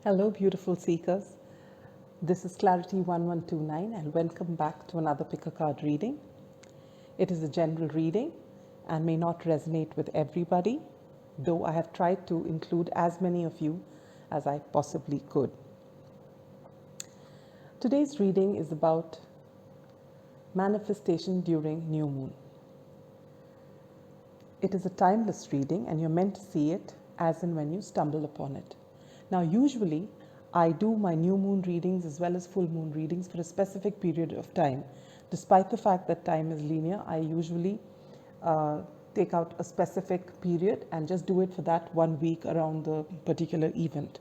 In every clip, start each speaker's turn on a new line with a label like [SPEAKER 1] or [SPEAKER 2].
[SPEAKER 1] Hello, beautiful seekers. This is Clarity 1129, and welcome back to another pick a card reading. It is a general reading and may not resonate with everybody, though I have tried to include as many of you as I possibly could. Today's reading is about manifestation during new moon. It is a timeless reading, and you're meant to see it as and when you stumble upon it. Now, usually, I do my new moon readings as well as full moon readings for a specific period of time. Despite the fact that time is linear, I usually take out a specific period and just do it for that 1 week around the particular event.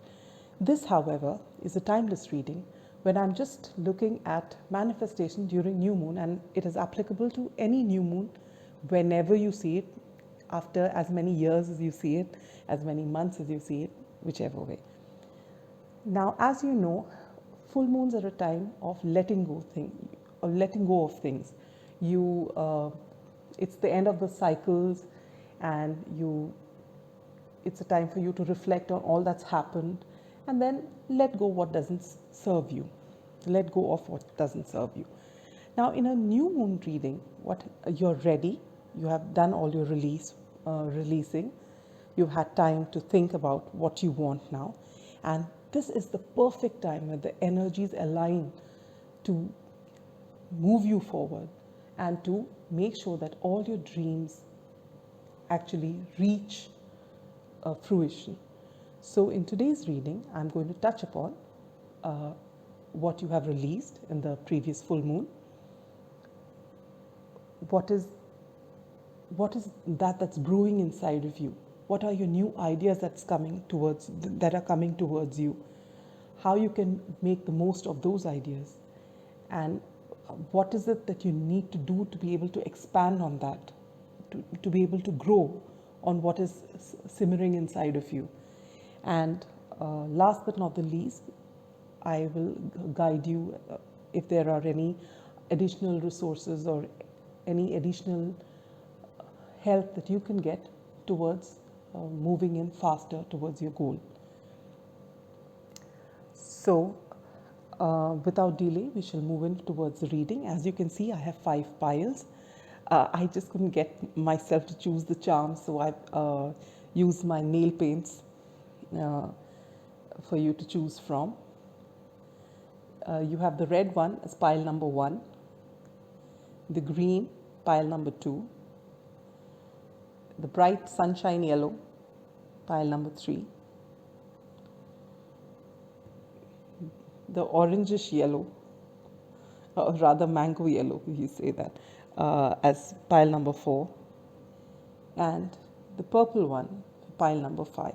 [SPEAKER 1] This, however, is a timeless reading when I'm just looking at manifestation during new moon, and it is applicable to any new moon whenever you see it, after as many years as you see it, as many months as you see it, whichever way. Now, as you know, full moons are a time of letting go of things. It's the end of the cycles, and it's a time for you to reflect on all that's happened, and then let go what doesn't serve you. Let go of what doesn't serve you. Now, in a new moon reading, what you're ready, you have done all your releasing, you've had time to think about what you want now, and this is the perfect time when the energies align to move you forward and to make sure that all your dreams actually reach fruition. So in today's reading, I'm going to touch upon what you have released in the previous full moon. What is that's brewing inside of you? What are your new ideas that are coming towards you? How you can make the most of those ideas, and what is it that you need to do to be able to expand on that, to be able to grow on what is simmering inside of you. And last but not the least, I will guide you if there are any additional resources or any additional help that you can get towards moving in faster towards your goal. So, without delay, we shall move in towards the reading. As you can see, I have 5 piles. I just couldn't get myself to choose the charm, so I've used my nail paints for you to choose from. You have the red one as pile number 1, the green pile number 2, the bright sunshine yellow pile number 3, the orangish yellow, or rather mango yellow, you say that, as pile number 4, and the purple one, pile number 5.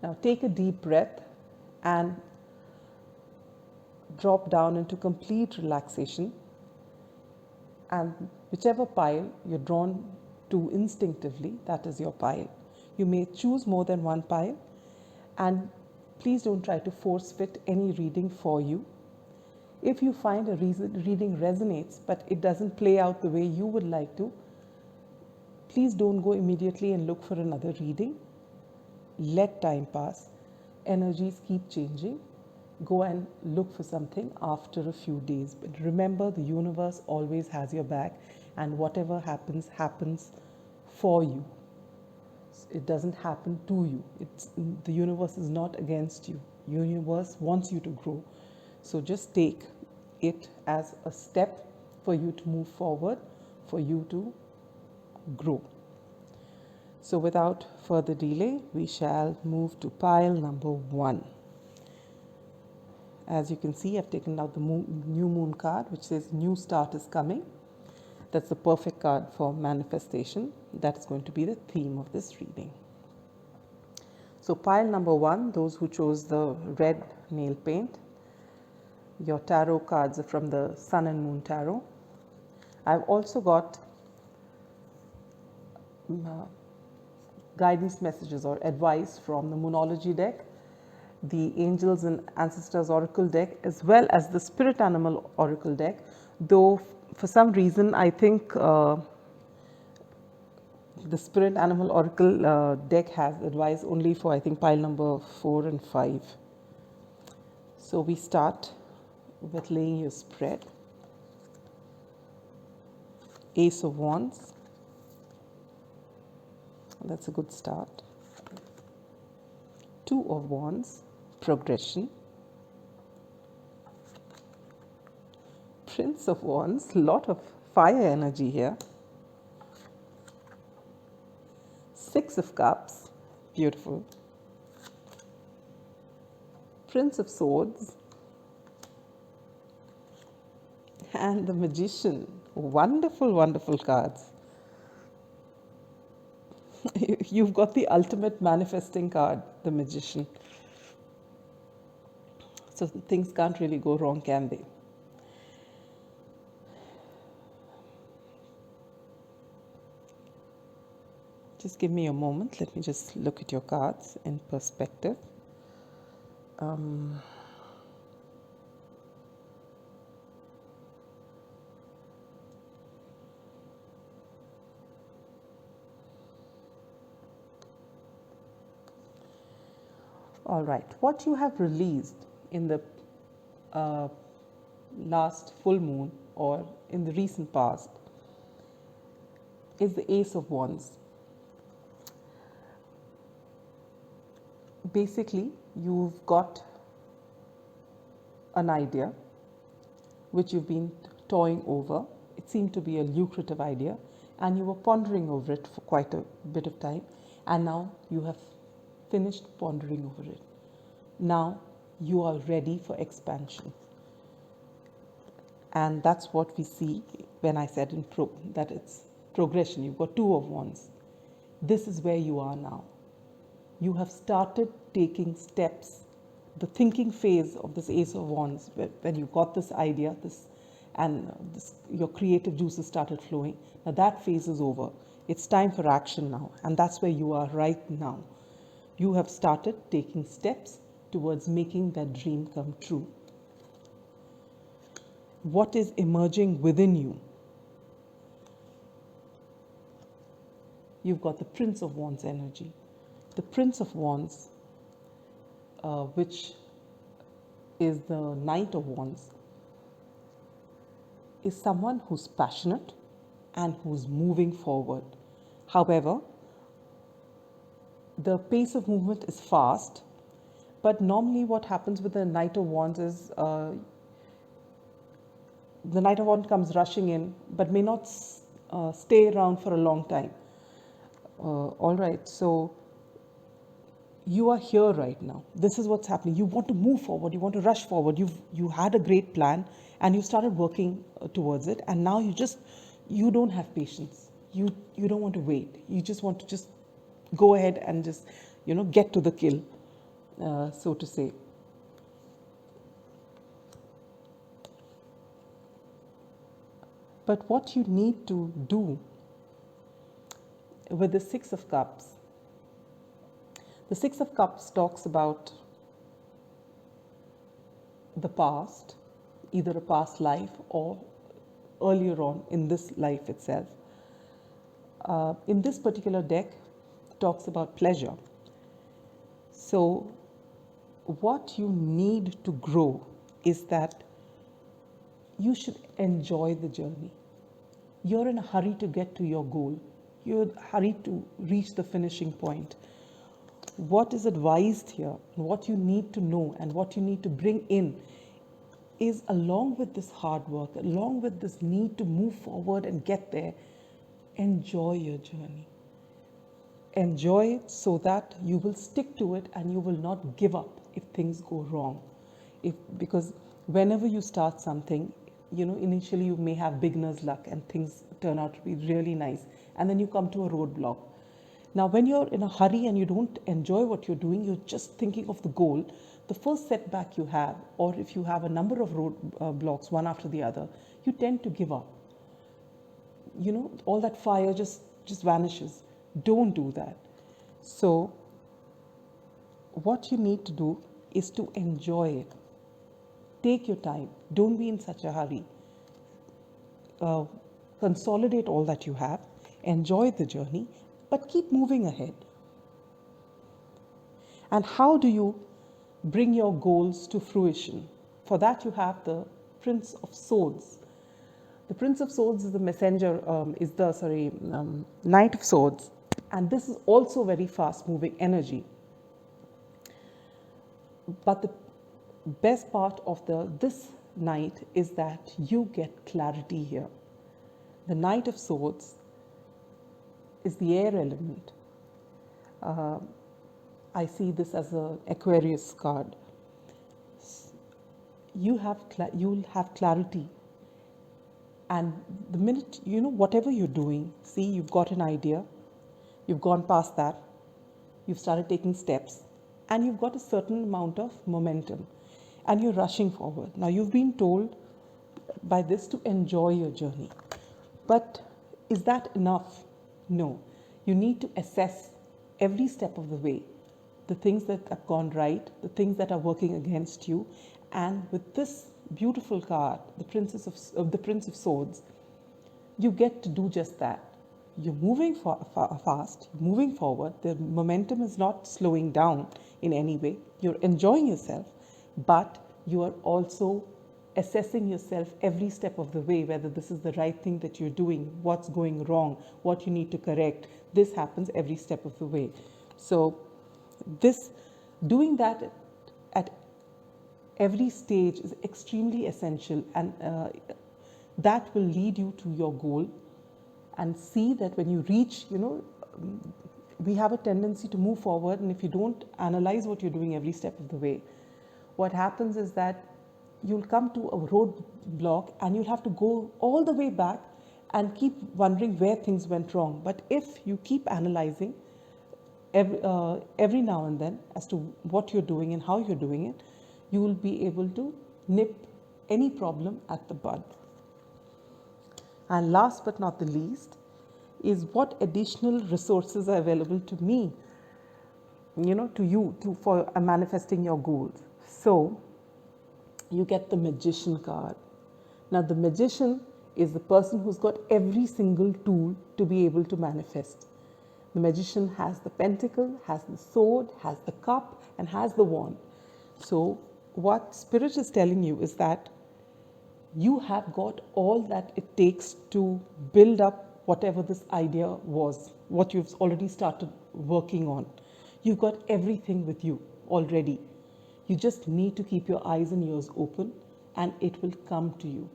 [SPEAKER 1] Now take a deep breath and drop down into complete relaxation, and whichever pile you're drawn to instinctively, that is your pile. You may choose more than one pile, and please don't try to force fit any reading for you. If you find a reading resonates but it doesn't play out the way you would like to, please don't go immediately and look for another reading. Let time pass. Energies keep changing. Go and look for something after a few days. But remember, the universe always has your back, and whatever happens, happens for you. It doesn't happen to you. The universe is not against you. Universe wants you to grow. So just take it as a step for you to move forward, for you to grow. So without further delay, we shall move to pile number 1. As you can see, I've taken out the new moon card, which says new start is coming. That's the perfect card for manifestation. That's going to be the theme of this reading. So pile number 1, those who chose the red nail paint, your tarot cards are from the Sun and Moon Tarot. I've also got guidance messages or advice from the Moonology deck, the Angels and Ancestors Oracle deck, as well as the Spirit Animal Oracle deck, though for some reason I think the Spirit Animal Oracle deck has advice only for, I think, pile number 4 and 5. So we start with laying your spread. Ace of Wands. That's a good start. Two of Wands, progression. Prince of Wands, lot of fire energy here. Six of Cups, beautiful. Prince of Swords. And the Magician, wonderful, wonderful cards. You've got the ultimate manifesting card, the Magician. So things can't really go wrong, can they? Just give me a moment. Let me just look at your cards in perspective. All right, what you have released in the last full moon or in the recent past is the Ace of Wands. Basically, you've got an idea which you've been toying over. It seemed to be a lucrative idea and you were pondering over it for quite a bit of time, and now you have finished pondering over it. Now you are ready for expansion. And that's what we see when I said that it's progression. You've got Two of Wands. This is where you are now. You have started taking steps. The thinking phase of this Ace of Wands, when you got this idea, your creative juices started flowing. Now that phase is over. It's time for action now. And that's where you are right now. You have started taking steps towards making that dream come true. What is emerging within you? You've got the Prince of Wands energy. The Prince of Wands, which is the Knight of Wands, is someone who's passionate and who's moving forward. However, the pace of movement is fast, but normally what happens with the Knight of Wands is the Knight of Wands comes rushing in, but may not stay around for a long time. All right, so you are here right now. This is what's happening. You want to move forward. You want to rush forward. You had a great plan and you started working towards it, and now you don't have patience. You don't want to wait. You just want to go ahead and just get to the kill, so to say. But what you need to do with the Six of Cups, the Six of Cups talks about the past, either a past life or earlier on in this life itself. In this particular deck, it talks about pleasure. So what you need to grow is that you should enjoy the journey. You're in a hurry to get to your goal. You're in a hurry to reach the finishing point. What is advised here, what you need to know and what you need to bring in is, along with this hard work, along with this need to move forward and get there, enjoy your journey. Enjoy it so that you will stick to it and you will not give up if things go wrong. Because whenever you start something, initially you may have beginner's luck and things turn out to be really nice, and then you come to a roadblock. Now, when you're in a hurry and you don't enjoy what you're doing, you're just thinking of the goal, the first setback you have, or if you have a number of roadblocks one after the other, you tend to give up. All that fire just vanishes. Don't do that. So what you need to do is to enjoy it. Take your time. Don't be in such a hurry. Consolidate all that you have. Enjoy the journey but keep moving ahead. And how do you bring your goals to fruition? For that, you have the Prince of Swords. The Prince of Swords is the messenger, Knight of Swords. And this is also very fast moving energy. But the best part of this knight is that you get clarity here. The Knight of Swords is the air element. I see this as an Aquarius card. You'll have clarity. And the minute, whatever you're doing, see, you've got an idea, you've gone past that, you've started taking steps, and you've got a certain amount of momentum, and you're rushing forward. Now, you've been told by this to enjoy your journey. But is that enough? No. You need to assess every step of the way, the things that have gone right, the things that are working against you. And with this beautiful card, the Prince of Swords, you get to do just that. You're moving fast, moving forward. The momentum is not slowing down in any way. You're enjoying yourself, but you are also assessing yourself every step of the way, whether this is the right thing that you're doing, what's going wrong, what you need to correct. This happens every step of the way. So doing that at every stage is extremely essential, and that will lead you to your goal. And see that when you reach, we have a tendency to move forward, and if you don't analyze what you're doing every step of the way, what happens is that you'll come to a roadblock and you'll have to go all the way back and keep wondering where things went wrong. But if you keep analyzing every now and then as to what you're doing and how you're doing it, you will be able to nip any problem at the bud. And last but not the least is what additional resources are available to me, to you, for manifesting your goals. So you get the Magician card. Now the Magician is the person who's got every single tool to be able to manifest. The Magician has the pentacle, has the sword, has the cup, and has the wand. So what Spirit is telling you is that you have got all that it takes to build up whatever this idea was, what you've already started working on. You've got everything with you already. You just need to keep your eyes and ears open, and it will come to you.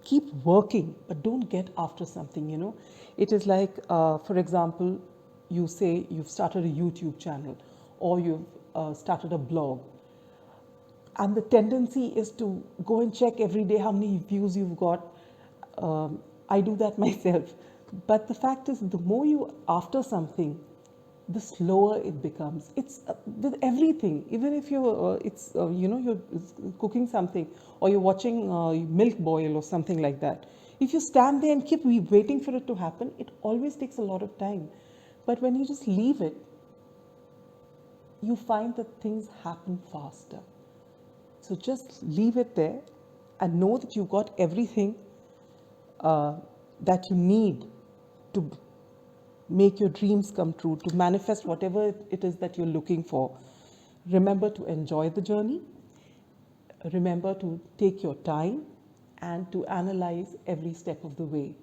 [SPEAKER 1] Keep working, but don't get after something, It is like, for example, you say you've started a YouTube channel, or you've started a blog. And the tendency is to go and check every day how many views you've got. I do that myself. But the fact is, the more you after something, the slower it becomes. It's with everything. Even if you're cooking something, or you're watching milk boil or something like that. If you stand there and keep waiting for it to happen, it always takes a lot of time. But when you just leave it, you find that things happen faster. So just leave it there and know that you've got everything that you need to make your dreams come true, to manifest whatever it is that you're looking for. Remember to enjoy the journey. Remember to take your time and to analyze every step of the way.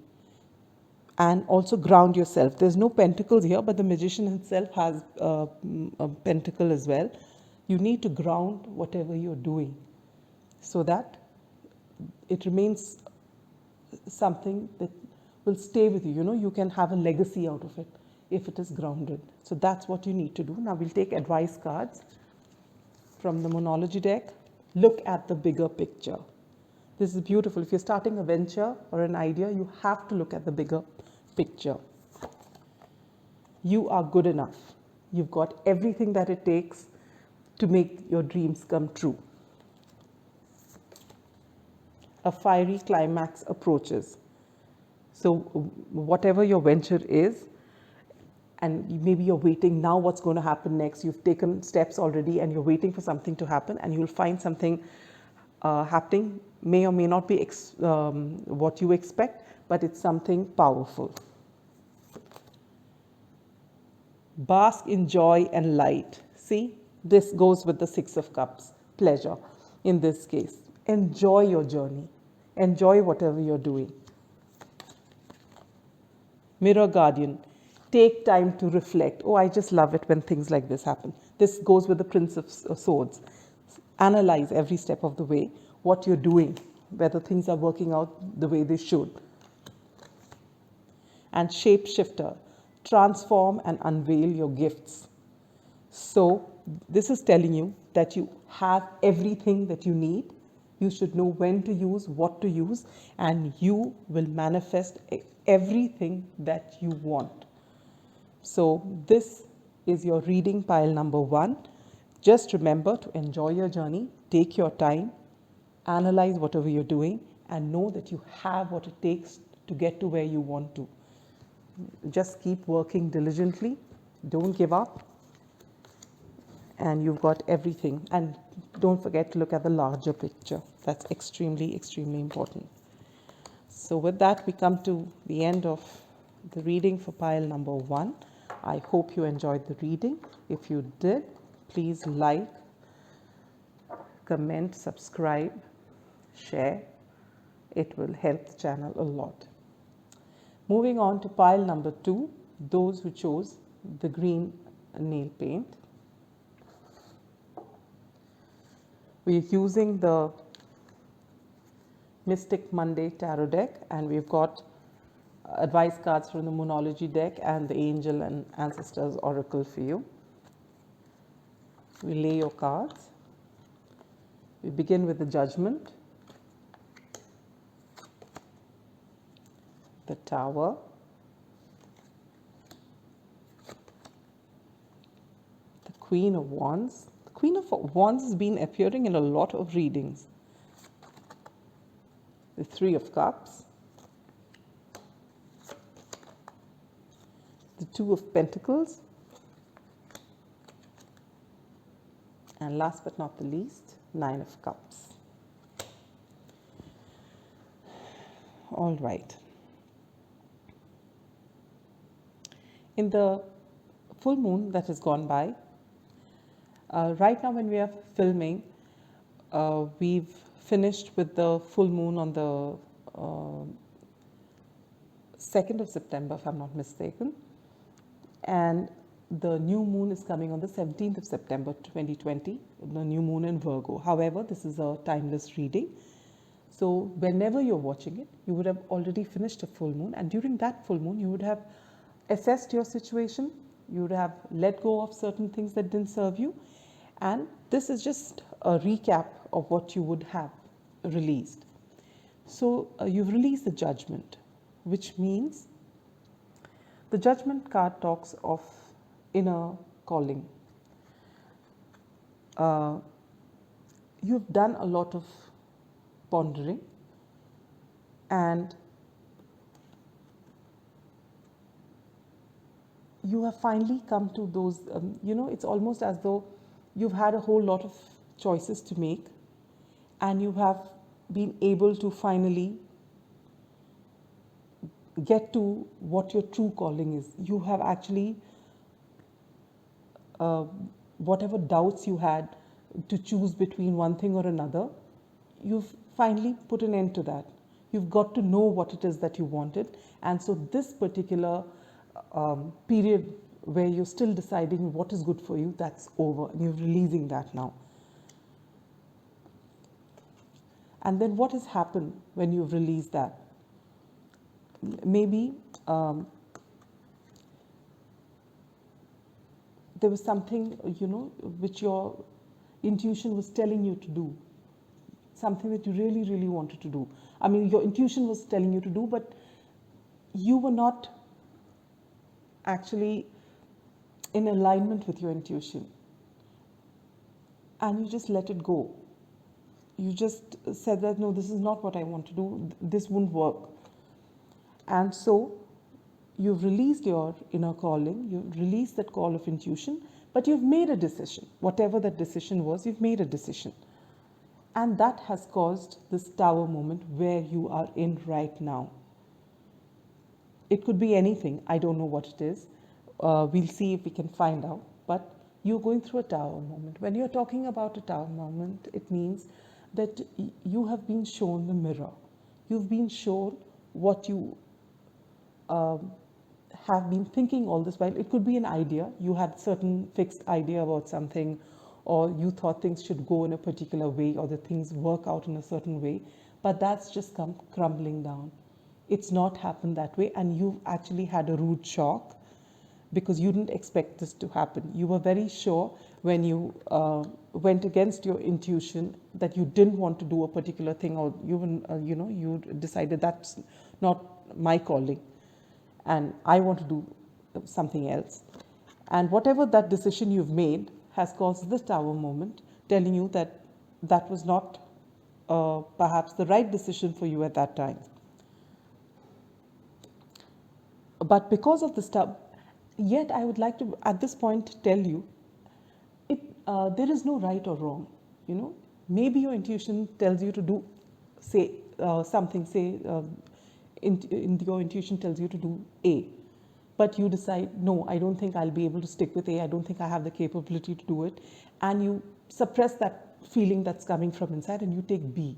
[SPEAKER 1] And also ground yourself. There's no pentacles here, but the Magician himself has a pentacle as well. You need to ground whatever you're doing so that it remains something that will stay with you. You can have a legacy out of it if it is grounded. So that's what you need to do. Now we'll take advice cards from the Monology deck. Look at the bigger picture. This is beautiful. If you're starting a venture or an idea, you have to look at the bigger picture. You are good enough. You've got everything that it takes to make your dreams come true. A fiery climax approaches. So whatever your venture is, and maybe you're waiting now what's going to happen next. You've taken steps already and you're waiting for something to happen, and you'll find something happening. May or may not be what you expect, but it's something powerful. Bask in joy and light. See, this goes with the Six of Cups, pleasure in this case. Enjoy your journey. Enjoy whatever you're doing. Mirror Guardian, take time to reflect. Oh, I just love it when things like this happen. This goes with the Prince of Swords. Analyze every step of the way what you're doing, whether things are working out the way they should. And Shapeshifter, transform and unveil your gifts. So, this is telling you that you have everything that you need. You should know when to use, what to use, and you will manifest everything that you want. So, this is your reading pile number 1. Just remember to enjoy your journey, take your time, analyze whatever you're doing, and know that you have what it takes to get to where you want to. Just keep working diligently, don't give up, and you've got everything. And don't forget to look at the larger picture. That's extremely, extremely important. So with that, we come to the end of the reading for pile number 1. I hope you enjoyed the reading. If you did, please like, comment, subscribe, share. It will help the channel a lot. Moving on to pile number 2, those who chose the green nail paint. We're using the Mystic Monday Tarot deck, and we've got advice cards from the Moonology deck and the Angel and Ancestors Oracle for you. We lay your cards. We begin with the Judgment, the Tower, the Queen of Wands. The Queen of Wands has been appearing in a lot of readings. The Three of Cups, the Two of Pentacles, and last but not the least, Nine of Cups. All right. In the full moon that has gone by, right now when we are filming, we've finished with the full moon on the 2nd of September, if I'm not mistaken. And the new moon is coming on the 17th of September 2020, the new moon in Virgo. However, this is a timeless reading. So whenever you're watching it, you would have already finished a full moon. And during that full moon, you would have assessed your situation. You would have let go of certain things that didn't serve you. And this is just a recap of what you would have released. So you've released the Judgment, which means the Judgment card talks of inner calling. You've done a lot of pondering, and you have finally come to those, it's almost as though you've had a whole lot of choices to make, and you have been able to finally get to what your true calling is. You have actually, whatever doubts you had to choose between one thing or another, you've finally put an end to that. You've got to know what it is that you wanted. And so this particular period where you're still deciding what is good for you, that's over. You're releasing that now. And then what has happened when you've released that? Maybe there was something, which your intuition was telling you to do. Something that you really, really wanted to do. I mean, your intuition was telling you to do, but you were not actually in alignment with your intuition. And you just let it go. You just said that, no, this is not what I want to do. This won't work. And so you've released your inner calling. You've released that call of intuition, but you've made a decision. Whatever that decision was, you've made a decision. And that has caused this tower moment where you are in right now. It could be anything. I don't know what it is. We'll see if we can find out. But you're going through a tower moment. When you're talking about a tower moment, it means that you have been shown the mirror. You've been shown what you have been thinking all this while. It could be an idea. You had certain fixed idea about something, or you thought things should go in a particular way, or the things work out in a certain way, but that's just come crumbling down. It's not happened that way, and you've actually had a rude shock because you didn't expect this to happen. You were very sure when you went against your intuition that you didn't want to do a particular thing, or you decided that's not my calling and I want to do something else. And whatever that decision you've made has caused this tower moment, telling you that that was not perhaps the right decision for you at that time. But because of this tower, yet I would like to at this point tell you, there is no right or wrong. Maybe your intuition tells you to do, say something, say your intuition tells you to do A, but you decide, no, I don't think I'll be able to stick with A, I don't think I have the capability to do it, and you suppress that feeling that's coming from inside and you take B.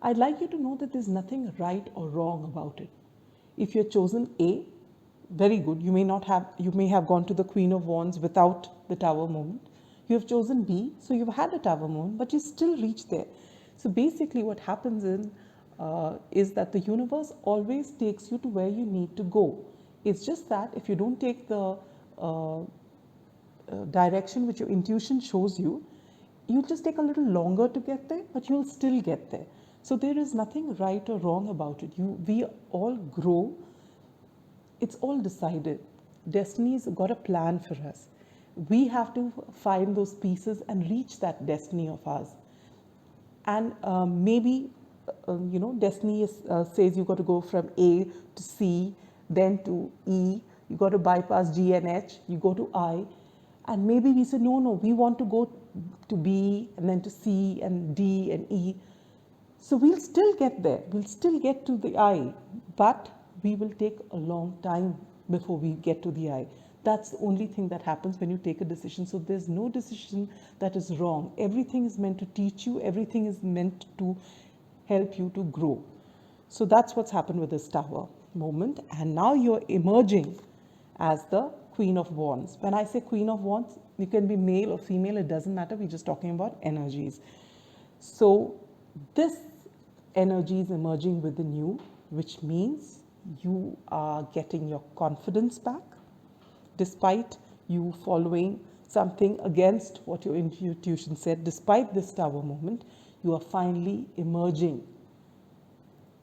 [SPEAKER 1] I'd like you to know that there's nothing right or wrong about it. If you've chosen A, very good. You may have gone to the Queen of Wands without the tower moment. You have chosen B, so you've had a tower moment, but you still reach there. So basically what happens is that the universe always takes you to where you need to go. It's just that if you don't take the direction which your intuition shows you, you'll just take a little longer to get there, but you'll still get there. So there is nothing right or wrong about it. We all grow. It's all decided. Destiny's got a plan for us. We have to find those pieces and reach that destiny of ours. And maybe, destiny says you've got to go from A to C, then to E. You got to bypass G and H. You go to I. And maybe we say, no, we want to go to B and then to C and D and E. So we'll still get there. We'll still get to the I, but we will take a long time before we get to the I. That's the only thing that happens when you take a decision. So there's no decision that is wrong. Everything is meant to teach you. Everything is meant to help you to grow. So that's what's happened with this tower moment. And now you're emerging as the Queen of Wands. When I say Queen of Wands, you can be male or female. It doesn't matter. We're just talking about energies. So this energy is emerging within you, which means you are getting your confidence back. Despite you following something against what your intuition said, despite this tower moment, you are finally emerging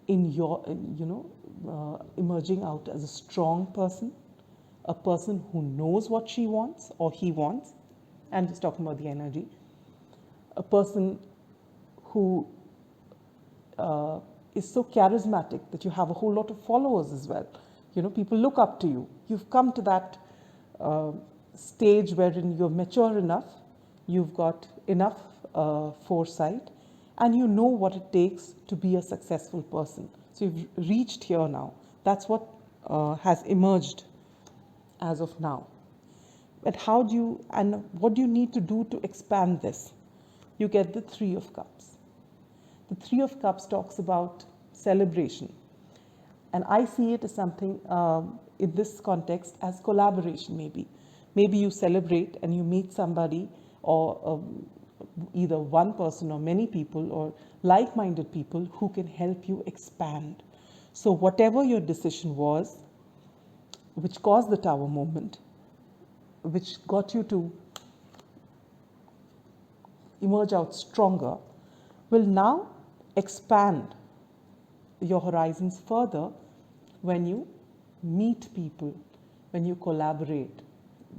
[SPEAKER 1] in your, emerging out as a strong person, a person who knows what she wants or he wants. I'm just talking about the energy. A person who is so charismatic that you have a whole lot of followers as well. People look up to you. You've come to that stage wherein you're mature enough, you've got enough foresight, and you know what it takes to be a successful person. So you've reached here now. That's what has emerged as of now. But what do you need to do to expand this? You get the Three of Cups. The Three of Cups talks about celebration. And I see it as something in this context as collaboration maybe. Maybe you celebrate and you meet somebody, or either one person or many people or like-minded people who can help you expand. So whatever your decision was, which caused the tower moment, which got you to emerge out stronger, will now expand your horizons further when you meet people, when you collaborate,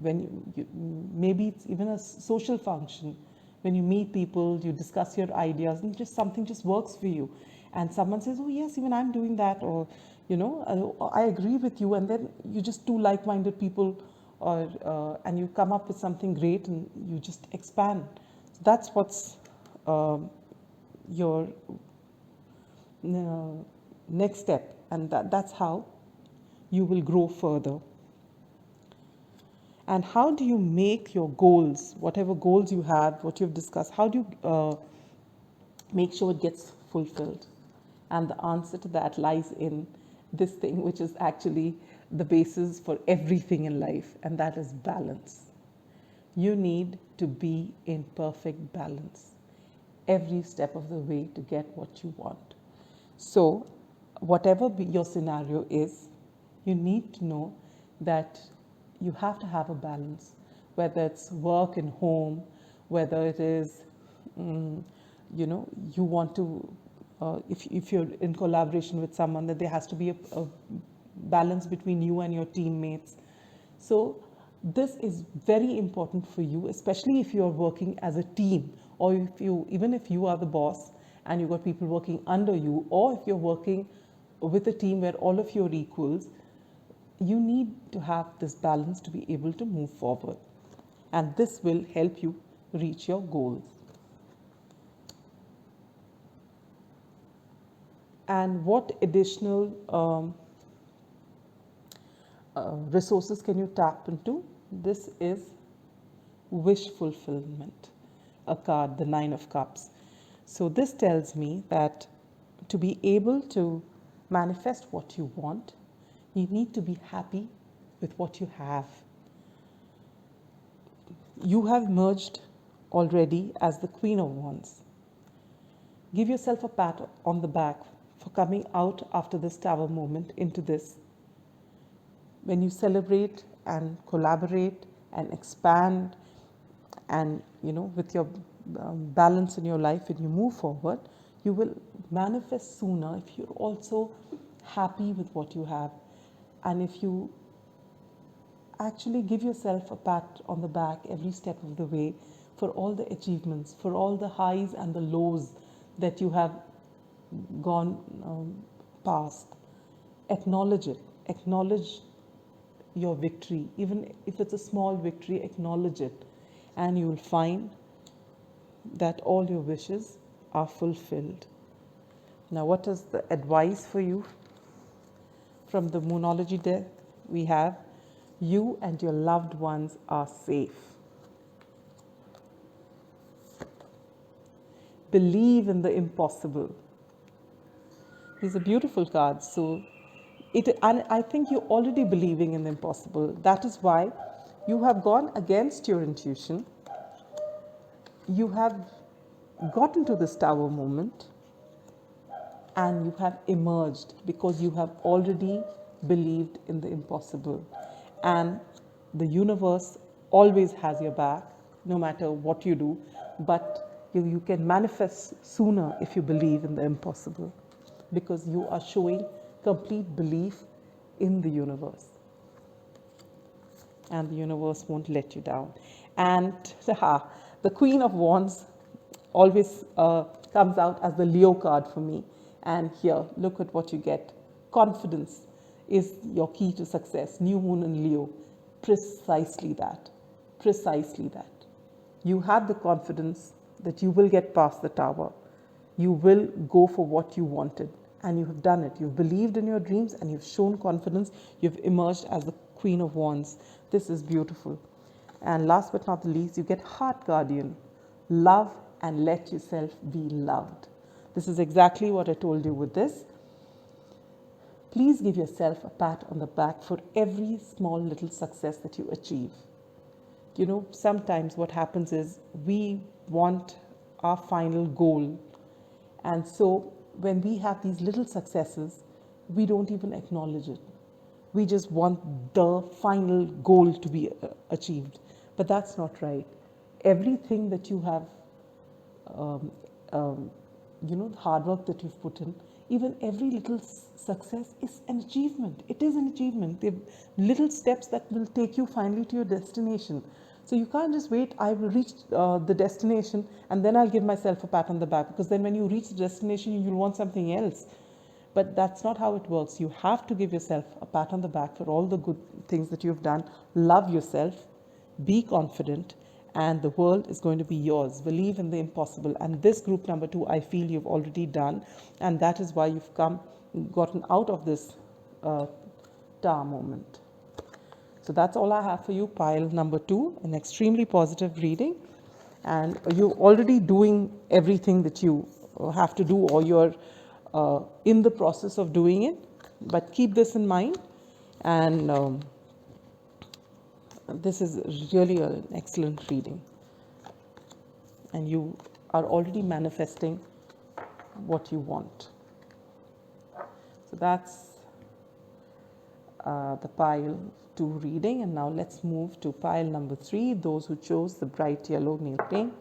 [SPEAKER 1] when you maybe it's even a social function. When you meet people, you discuss your ideas, and just something just works for you. And someone says, oh yes, even I'm doing that, or I agree with you, and then you just two like-minded people, and you come up with something great, and you just expand. So that's what's your next step, and that's how you will grow further. And how do you make your goals, whatever goals you have, what you've discussed, how do you make sure it gets fulfilled? And the answer to that lies in this thing, which is actually the basis for everything in life, and that is balance. You need to be in perfect balance every step of the way to get what you want. So, whatever your scenario is, you need to know that you have to have a balance, whether it's work and home, whether it is, you want to, if you're in collaboration with someone, that there has to be a balance between you and your teammates. So this is very important for you, especially if you're working as a team, or even if you are the boss and you've got people working under you, or if you're working with a team where all of you are equals, you need to have this balance to be able to move forward. And this will help you reach your goals. And what additional resources can you tap into? This is wish fulfillment, a card, the Nine of Cups. So this tells me that to be able to manifest what you want, you need to be happy with what you have. You have emerged already as the Queen of Wands. Give yourself a pat on the back for coming out after this Tower moment into this. When you celebrate and collaborate and expand and, with your balance in your life, when you move forward, you will manifest sooner if you're also happy with what you have. And if you actually give yourself a pat on the back every step of the way for all the achievements, for all the highs and the lows that you have gone past, acknowledge it. Acknowledge your victory. Even if it's a small victory, acknowledge it. And you will find that all your wishes are fulfilled. Now, what is the advice for you? From the Moonology deck, we have, you and your loved ones are safe. Believe in the impossible. These are beautiful cards. So, and I think you're already believing in the impossible. That is why you have gone against your intuition. You have gotten to this Tower moment and you have emerged because you have already believed in the impossible. And the universe always has your back, no matter what you do, but you can manifest sooner if you believe in the impossible, because you are showing complete belief in the universe. And the universe won't let you down. And the Queen of Wands always comes out as the Leo card for me. And here, look at what you get. Confidence is your key to success. New moon in Leo. Precisely that. Precisely that. You had the confidence that you will get past the tower. You will go for what you wanted. And you have done it. You've believed in your dreams and you've shown confidence. You've emerged as the Queen of Wands. This is beautiful. And last but not the least, you get Heart Guardian. Love and let yourself be loved. This is exactly what I told you with this. Please give yourself a pat on the back for every small little success that you achieve. Sometimes what happens is we want our final goal. And so when we have these little successes, we don't even acknowledge it. We just want the final goal to be achieved. But that's not right. Everything that you have, the hard work that you've put in, even every little success is an achievement. It is an achievement. They're little steps that will take you finally to your destination. So you can't just wait, I will reach the destination and then I'll give myself a pat on the back, because then when you reach the destination, you'll want something else. But that's not how it works. You have to give yourself a pat on the back for all the good things that you've done. Love yourself, be confident, and the world is going to be yours. Believe in the impossible. And this group number 2, I feel you've already done. And that is why you've gotten out of this Tower moment. So that's all I have for you, pile number 2, an extremely positive reading. And you're already doing everything that you have to do, or you're in the process of doing it. But keep this in mind, and this is really an excellent reading. And you are already manifesting what you want. So that's the pile 2 reading. And now let's move to pile number 3, those who chose the bright yellow nail paint.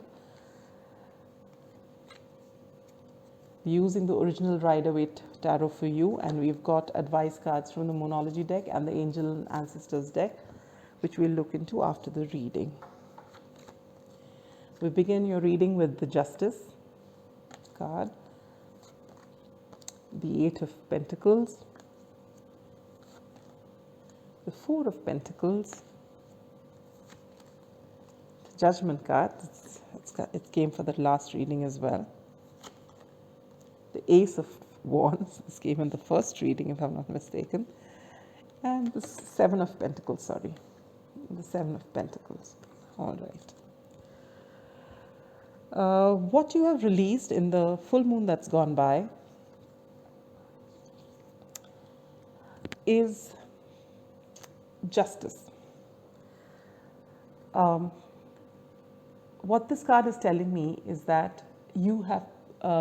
[SPEAKER 1] Using the original Rider-Waite tarot for you, and we've got advice cards from the Moonology deck and the Angel and Ancestors deck, which we'll look into after the reading. We begin your reading with the Justice card, the 8 of Pentacles, the 4 of Pentacles, the Judgment card. It came for the last reading as well. The Ace of Wands. This came in the first reading, if I'm not mistaken. And the 7 of Pentacles, sorry. The 7 of Pentacles. All right. What you have released in the full moon that's gone by is justice. What this card is telling me is that you have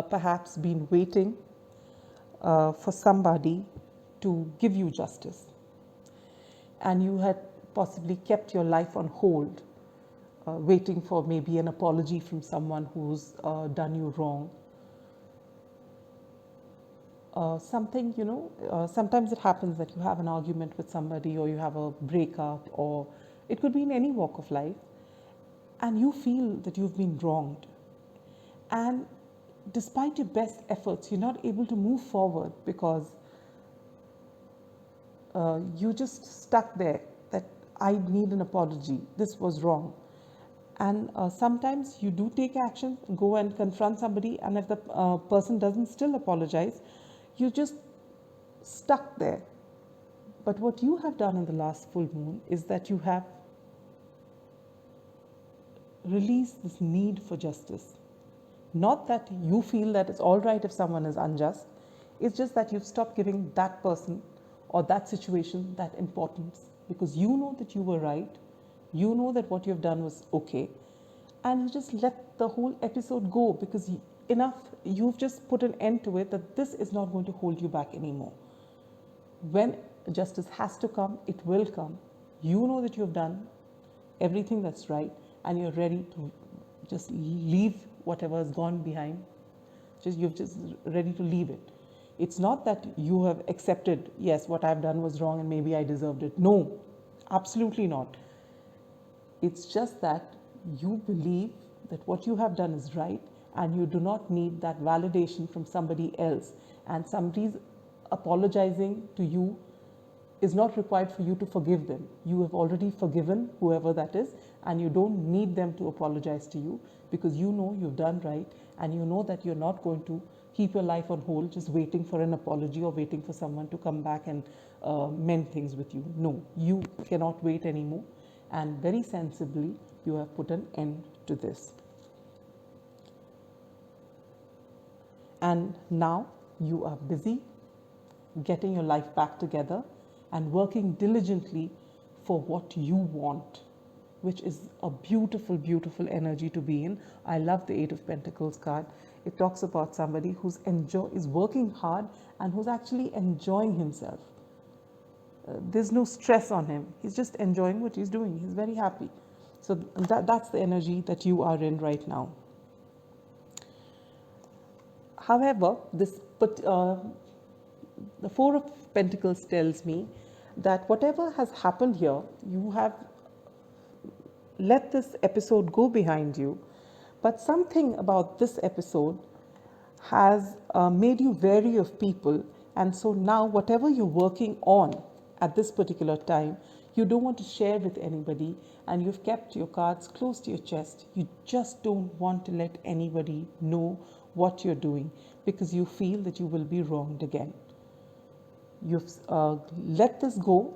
[SPEAKER 1] perhaps been waiting for somebody to give you justice, and you had possibly kept your life on hold, waiting for maybe an apology from someone who's done you wrong. Something, sometimes it happens that you have an argument with somebody, or you have a breakup, or it could be in any walk of life, and you feel that you've been wronged. And despite your best efforts, you're not able to move forward because you're just stuck there, that I need an apology, this was wrong. And sometimes you do take action, go and confront somebody, and if the person doesn't still apologize, you're just stuck there. But what you have done in the last full moon is that you have released this need for justice. Not that you feel that it's all right if someone is unjust, it's just that you've stopped giving that person or that situation that importance, because you know that you were right, you know that what you've done was okay, and you just let the whole episode go, because enough, you've just put an end to it, that this is not going to hold you back anymore. When justice has to come, it will come. You know that you've done everything that's right, and you're ready to just leave whatever has gone behind. You're just ready to leave it. It's not that you have accepted, yes, what I've done was wrong and maybe I deserved it. No, absolutely not. It's just that you believe that what you have done is right, and you do not need that validation from somebody else. And somebody's apologizing to you is not required for you to forgive them. You have already forgiven whoever that is, and you don't need them to apologize to you, because you know you've done right, and you know that you're not going to keep your life on hold just waiting for an apology or waiting for someone to come back and mend things with you. No, you cannot wait anymore, and very sensibly you have put an end to this. And now you are busy getting your life back together and working diligently for what you want, which is a beautiful, beautiful energy to be in. I love the 8 of Pentacles card. It talks about somebody who's is working hard and who's actually enjoying himself. There's no stress on him. He's just enjoying what he's doing. He's very happy. So that's the energy that you are in right now. However, the 4 of Pentacles tells me that whatever has happened here, you have let this episode go behind you, but something about this episode has made you wary of people, and so now whatever you're working on at this particular time, you don't want to share with anybody, and you've kept your cards close to your chest. You just don't want to let anybody know what you're doing, because you feel that you will be wronged again. You've let this go,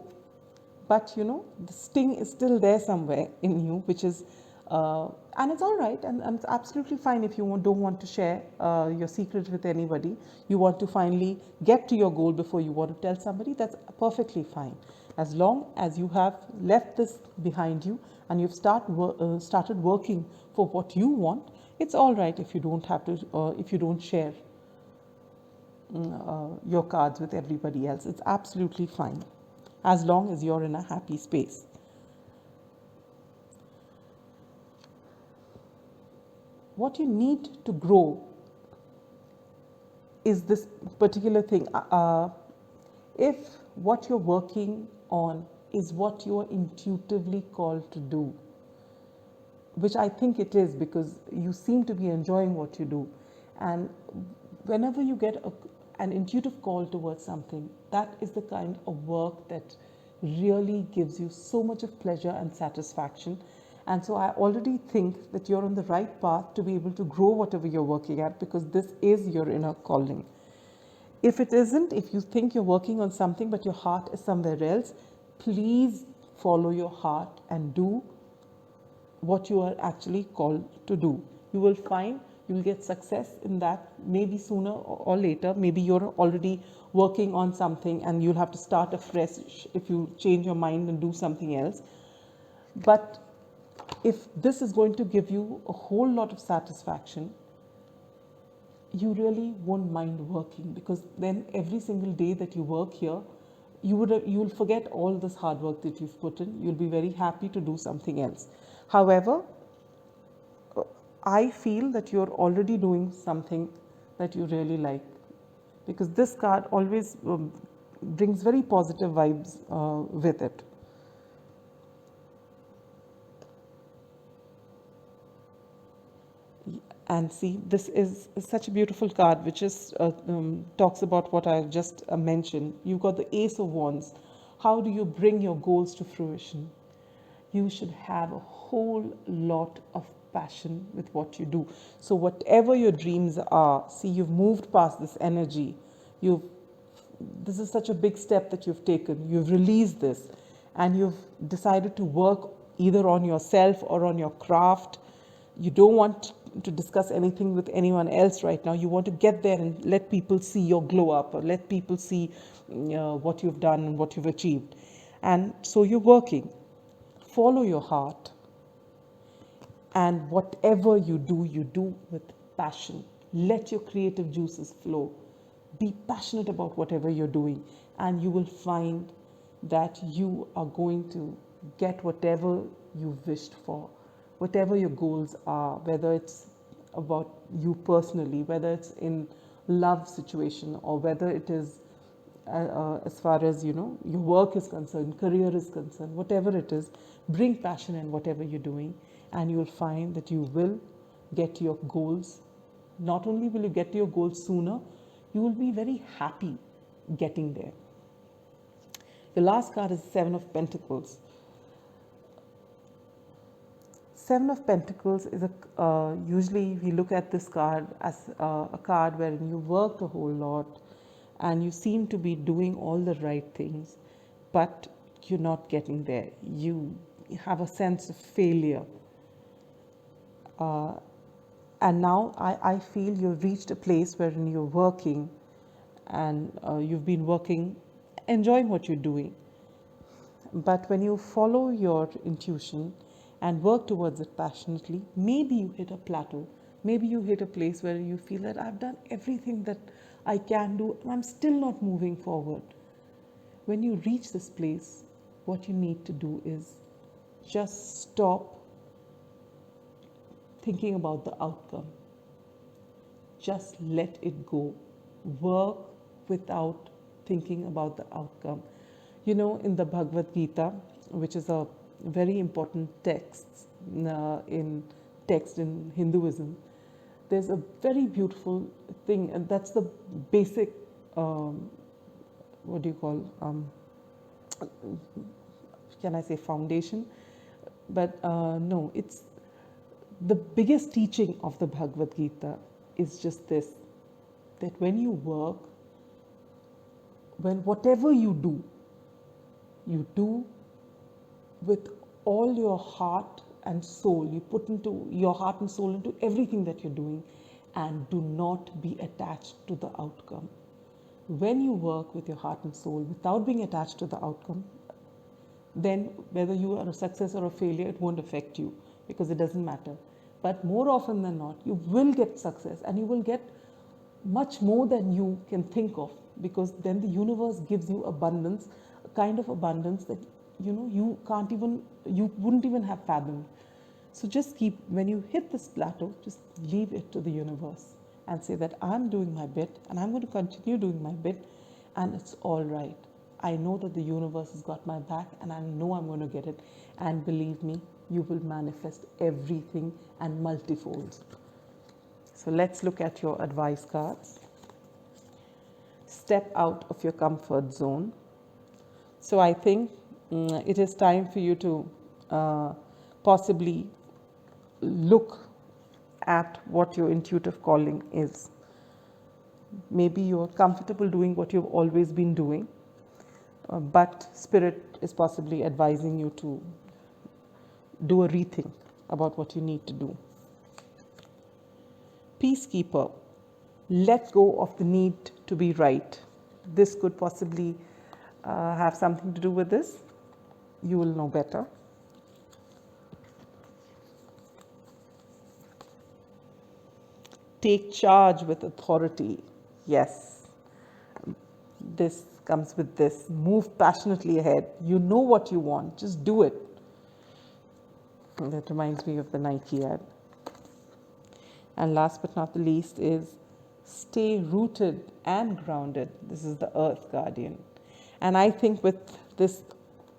[SPEAKER 1] but the sting is still there somewhere in you, which is and it's all right, and it's absolutely fine if you don't want to share your secret with anybody. You want to finally get to your goal before you want to tell somebody. That's perfectly fine, as long as you have left this behind you and you've started working for what you want. It's all right if you don't have to, if you don't share your cards with everybody else. It's absolutely fine, as long as you're in a happy space. What you need to grow is this particular thing. If what you're working on is what you are intuitively called to do, which I think it is, because you seem to be enjoying what you do, and whenever you get an intuitive call towards something, that is the kind of work that really gives you so much of pleasure and satisfaction. And so I already think that you're on the right path to be able to grow whatever you're working at, because this is your inner calling. If it isn't, if you think you're working on something but your heart is somewhere else, please follow your heart and do what you are actually called to do. You will find you'll get success in that, maybe sooner or later. Maybe you're already working on something and you'll have to start afresh if you change your mind and do something else. But if this is going to give you a whole lot of satisfaction, you really won't mind working, because then every single day that you work here, you'll forget all this hard work that you've put in. You'll be very happy to do something else. However, I feel that you're already doing something that you really like, because this card always brings very positive vibes with it. And see, this is such a beautiful card, which is talks about what I just mentioned. You've got the Ace of Wands. How do you bring your goals to fruition? You should have a whole lot of passion with what you do. So whatever your dreams are, see, you've moved past this energy. This is such a big step that you've taken. You've released this, and you've decided to work either on yourself or on your craft. You don't want to discuss anything with anyone else right now. You want to get there and let people see your glow up, or let people see what you've done and what you've achieved. And so you're working. Follow your heart, and whatever you do with passion. Let your creative juices flow. Be passionate about whatever you're doing, and you will find that you are going to get whatever you wished for, whatever your goals are, whether it's about you personally, whether it's in love situation, or whether it is as far as your work is concerned, career is concerned, whatever it is. Bring passion in whatever you're doing, and you'll find that you will get to your goals. Not only will you get to your goals sooner, you will be very happy getting there. The last card is the Seven of Pentacles. Seven of Pentacles is usually we look at this card as a card wherein you worked a whole lot and you seem to be doing all the right things, but you're not getting there. You have a sense of failure. And now I feel you've reached a place wherein you're working, and you've been working, enjoying what you're doing. But when you follow your intuition and work towards it passionately, maybe you hit a plateau. Maybe you hit a place where you feel that I've done everything that I can do and I'm still not moving forward. When you reach this place, what you need to do is just stop thinking about the outcome. Just let it go. Work without thinking about the outcome. In the Bhagavad Gita, which is a very important text in Hinduism, there's a very beautiful thing, and that's the basic, can I say foundation? But no, it's the biggest teaching of the Bhagavad Gita is just this, that when you work, when whatever you do with all your heart and soul. You put into your heart and soul into everything that you're doing, and do not be attached to the outcome. When you work with your heart and soul without being attached to the outcome, then whether you are a success or a failure, it won't affect you because it doesn't matter. But more often than not, you will get success, and you will get much more than you can think of, because then the universe gives you abundance, a kind of abundance that you can't even, you wouldn't even have fathomed. So just keep, when you hit this plateau, just leave it to the universe and say that I'm doing my bit and I'm going to continue doing my bit, and it's all right. I know that the universe has got my back, and I know I'm going to get it. And believe me, you will manifest everything and multifolds. So let's look at your advice cards. Step out of your comfort zone. So I think it is time for you to possibly look at what your intuitive calling is. Maybe you're comfortable doing what you've always been doing, but Spirit is possibly advising you to do a rethink about what you need to do. Peacekeeper, let go of the need to be right. This could possibly have something to do with this. You will know better. Take charge with authority. Yes, this comes with this. Move passionately ahead. You know what you want, just do it. And that reminds me of the Nike ad. And last but not the least is stay rooted and grounded. This is the Earth Guardian. And I think with this,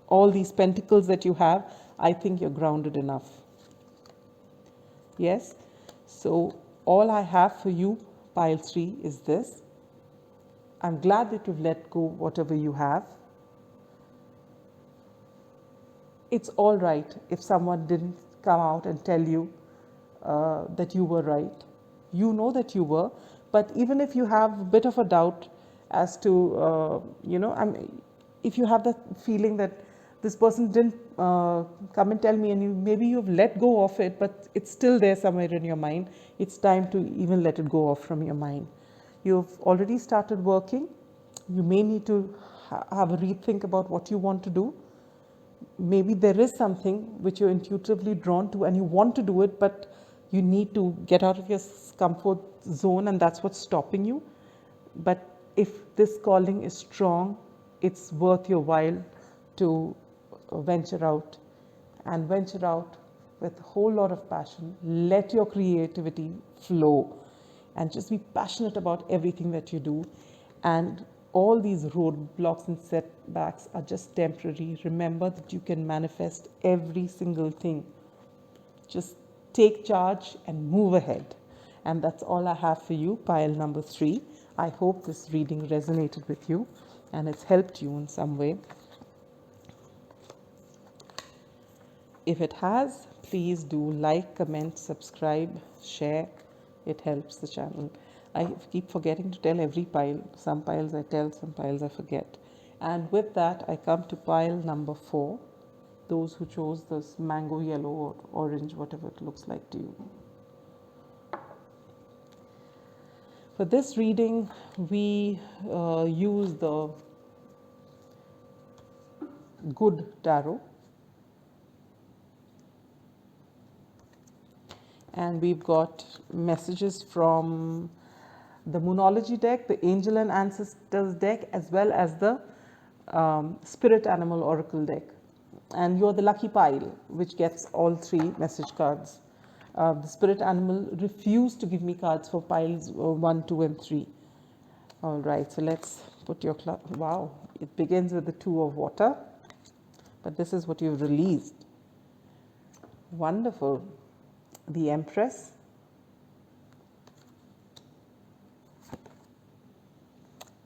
[SPEAKER 1] all these pentacles that you have, I think you're grounded enough. Yes? So all I have for you, pile 3, is this. I'm glad that you've let go whatever you have. It's all right if someone didn't come out and tell you that you were right. You know that you were, but even if you have a bit of a doubt as to, if you have the feeling that this person didn't come and tell me, and maybe you've let go of it, but it's still there somewhere in your mind, it's time to even let it go off from your mind. You've already started working. You may need to have a rethink about what you want to do. Maybe there is something which you're intuitively drawn to and you want to do it, but you need to get out of your comfort zone, and that's what's stopping you. But if this calling is strong, it's worth your while to venture out, and venture out with a whole lot of passion. Let your creativity flow and just be passionate about everything that you do. And all these roadblocks and setbacks are just temporary. Remember that you can manifest every single thing. Just take charge and move ahead. And that's all I have for you, pile number 3. I hope this reading resonated with you and it's helped you in some way. If it has, please do like, comment, subscribe, share. It helps the channel. I keep forgetting to tell every pile. Some piles I tell, some piles I forget. And with that, I come to pile number 4. Those who chose this mango yellow or orange, whatever it looks like to you. For this reading, we use the Good Tarot. And we've got messages from the Moonology deck, the Angel and Ancestors deck, as well as the Spirit Animal Oracle deck. And you're the lucky pile, which gets all 3 message cards. The Spirit Animal refused to give me cards for piles 1, 2, and 3. All right, so let's put your wow, it begins with the 2 of water, but this is what you've released. Wonderful. The Empress,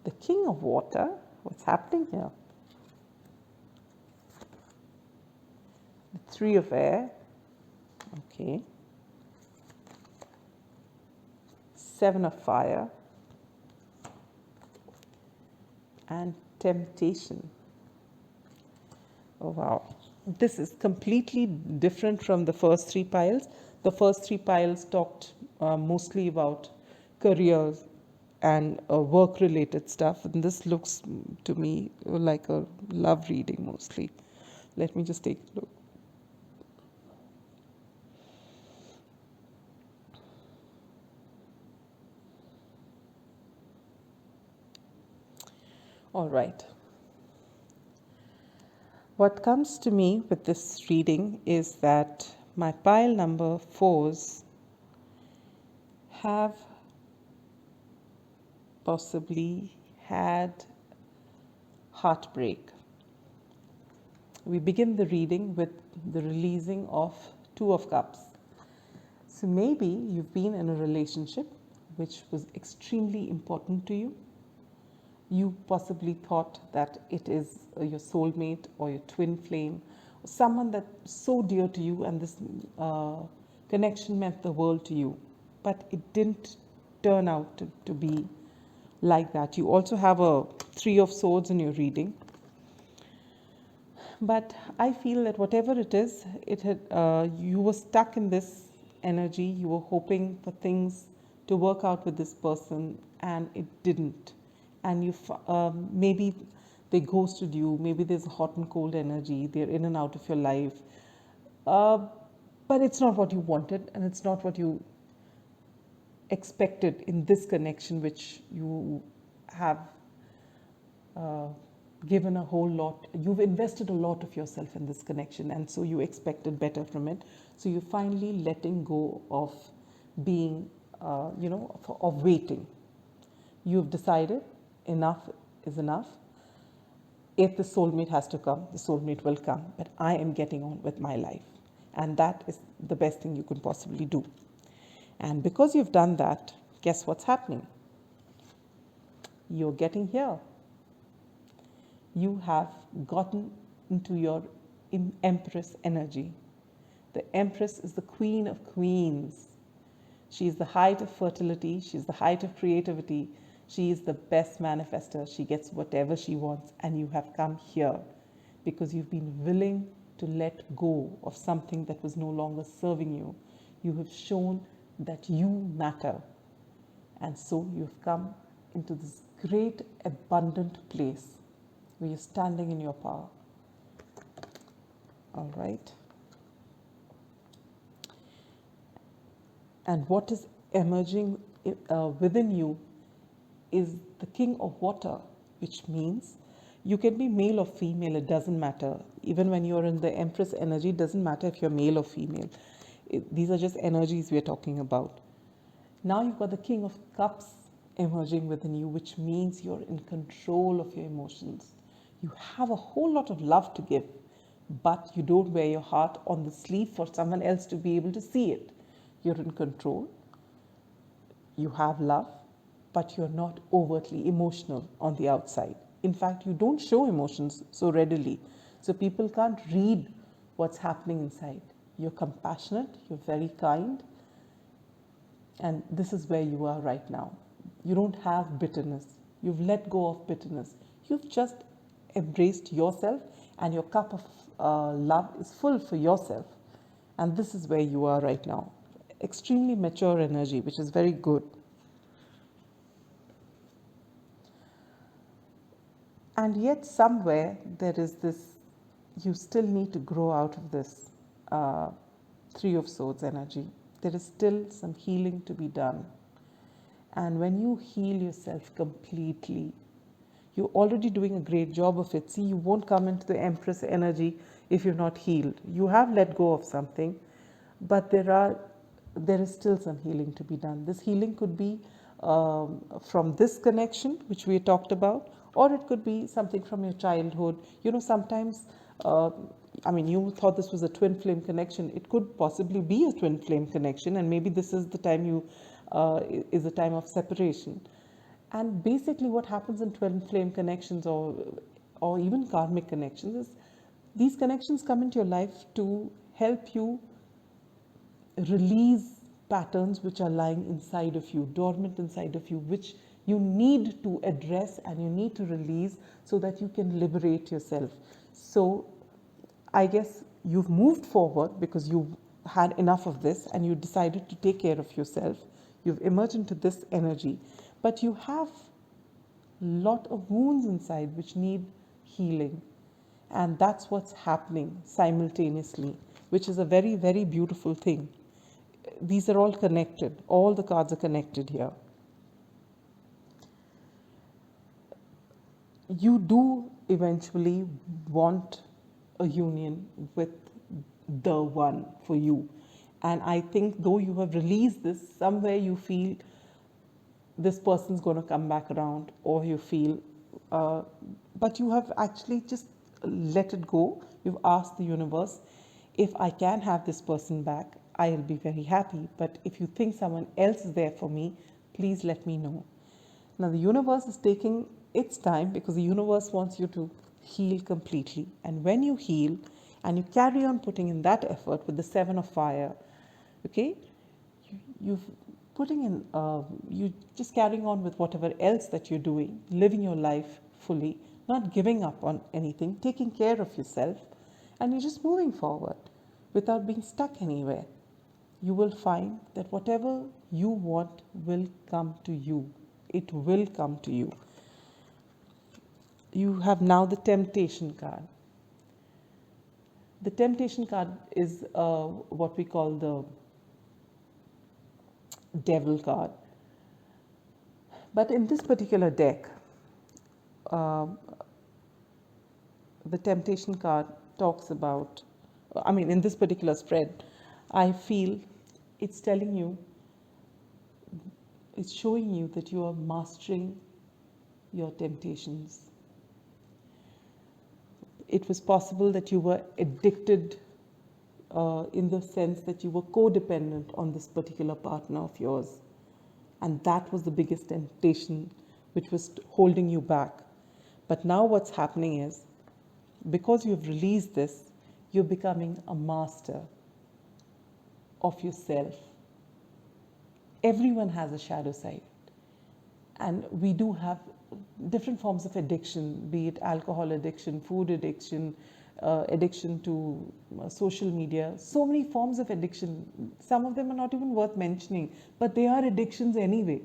[SPEAKER 1] the King of Water. What's happening here? The 3 of Air. Okay. 7 of Fire. And Temptation. Oh wow. This is completely different from the first three piles. The first three piles talked mostly about careers and work related stuff, and this looks to me like a love reading mostly. Let me just take a look. All right. What comes to me with this reading is that my pile number fours have possibly had heartbreak. We begin the reading with the releasing of Two of Cups. So maybe you've been in a relationship which was extremely important to you. You possibly thought that it is your soulmate or your twin flame, or someone that's so dear to you, and this connection meant the world to you. But it didn't turn out to be like that. You also have a Three of Swords in your reading. But I feel that whatever it is, you were stuck in this energy. You were hoping for things to work out with this person, and it didn't. And maybe they ghosted you. Maybe there's a hot and cold energy. They're in and out of your life. But it's not what you wanted, and it's not what you expected in this connection, which you have given a whole lot. You've invested a lot of yourself in this connection, and so you expected better from it. So you're finally letting go of being, of waiting. You've decided enough is enough. If the soulmate has to come, the soulmate will come, but I am getting on with my life. And that is the best thing you can possibly do. And because you've done that, guess what's happening? You're getting here. You have gotten into your Empress energy. The Empress is the Queen of Queens. She is the height of fertility. She's the height of creativity. She is the best manifester. She gets whatever she wants, and you have come here because you've been willing to let go of something that was no longer serving you. You have shown that you matter, and so you've come into this great abundant place where you're standing in your power. All right. And what is emerging within you is the King of Water, which means you can be male or female, it doesn't matter. Even when you're in the Empress energy, it doesn't matter if you're male or female. These are just energies we're talking about. Now you've got the King of Cups emerging within you, which means you're in control of your emotions. You have a whole lot of love to give, but you don't wear your heart on the sleeve for someone else to be able to see it. You're in control. You have love, but you're not overtly emotional on the outside. In fact, you don't show emotions so readily, so people can't read what's happening inside. You're compassionate, you're very kind, and this is where you are right now. You don't have bitterness. You've let go of bitterness. You've just embraced yourself, and your cup of love is full for yourself. And this is where you are right now. Extremely mature energy, which is very good. And yet somewhere there is this, you still need to grow out of this Three of Swords energy. There is still some healing to be done. And when you heal yourself completely, you're already doing a great job of it. See, you won't come into the Empress energy if you're not healed. You have let go of something, but there is still some healing to be done. This healing could be from this connection, which we talked about, or it could be something from your childhood. You know, sometimes, you thought this was a twin flame connection. It could possibly be a twin flame connection, and maybe this is the time is a time of separation. And basically what happens in twin flame connections or even karmic connections is these connections come into your life to help you release patterns which are lying inside of you, dormant inside of you, which you need to address and you need to release so that you can liberate yourself. So I guess you've moved forward because you've had enough of this and you decided to take care of yourself. You've emerged into this energy, but you have a lot of wounds inside which need healing. And that's what's happening simultaneously, which is a very, very beautiful thing. These are all connected. All the cards are connected here. You do eventually want a union with the one for you. And I think though you have released this, somewhere you feel this person's going to come back around, or you feel, but you have actually just let it go. You've asked the universe, if I can have this person back, I'll be very happy. But if you think someone else is there for me, please let me know. Now, the universe is taking its time because the universe wants you to heal completely. And when you heal and you carry on putting in that effort with the Seven of Fire, okay, you've putting in, you just carrying on with whatever else that you're doing, living your life fully, not giving up on anything, taking care of yourself, and you're just moving forward without being stuck anywhere. You will find that whatever you want will come to you. It will come to you. You have now the Temptation card. The Temptation card is what we call the Devil card. But in this particular deck, the Temptation card talks about, in this particular spread, I feel it's telling you, it's showing you that you are mastering your temptations. It was possible that you were addicted in the sense that you were codependent on this particular partner of yours. And that was the biggest temptation which was holding you back. But now what's happening is, because you've released this, you're becoming a master of yourself. Everyone has a shadow side. And we do have different forms of addiction, be it alcohol addiction, food addiction, addiction to social media, so many forms of addiction. Some of them are not even worth mentioning, but they are addictions anyway,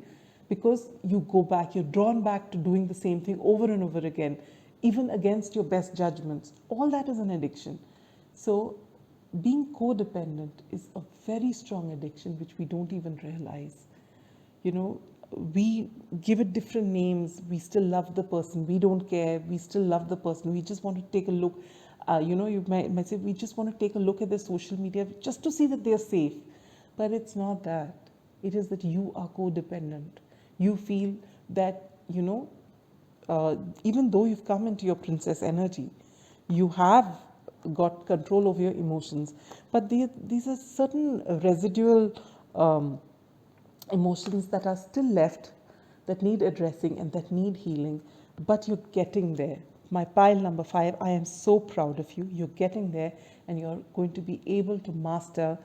[SPEAKER 1] because you go back, you're drawn back to doing the same thing over and over again, even against your best judgments. All that is an addiction. So being codependent is a very strong addiction, which we don't even realize. You know, we give it different names. We still love the person. We don't care. We still love the person. We just want to take a look. You might say, we just want to take a look at their social media just to see that they're safe. But it's not that. It is that you are codependent. You feel that, even though you've come into your princess energy, you have got control over your emotions. But these are certain residual emotions that are still left, that need addressing and that need healing. But you're getting there. My pile number 5, I am so proud of you. You're getting there, and you're going to be able to master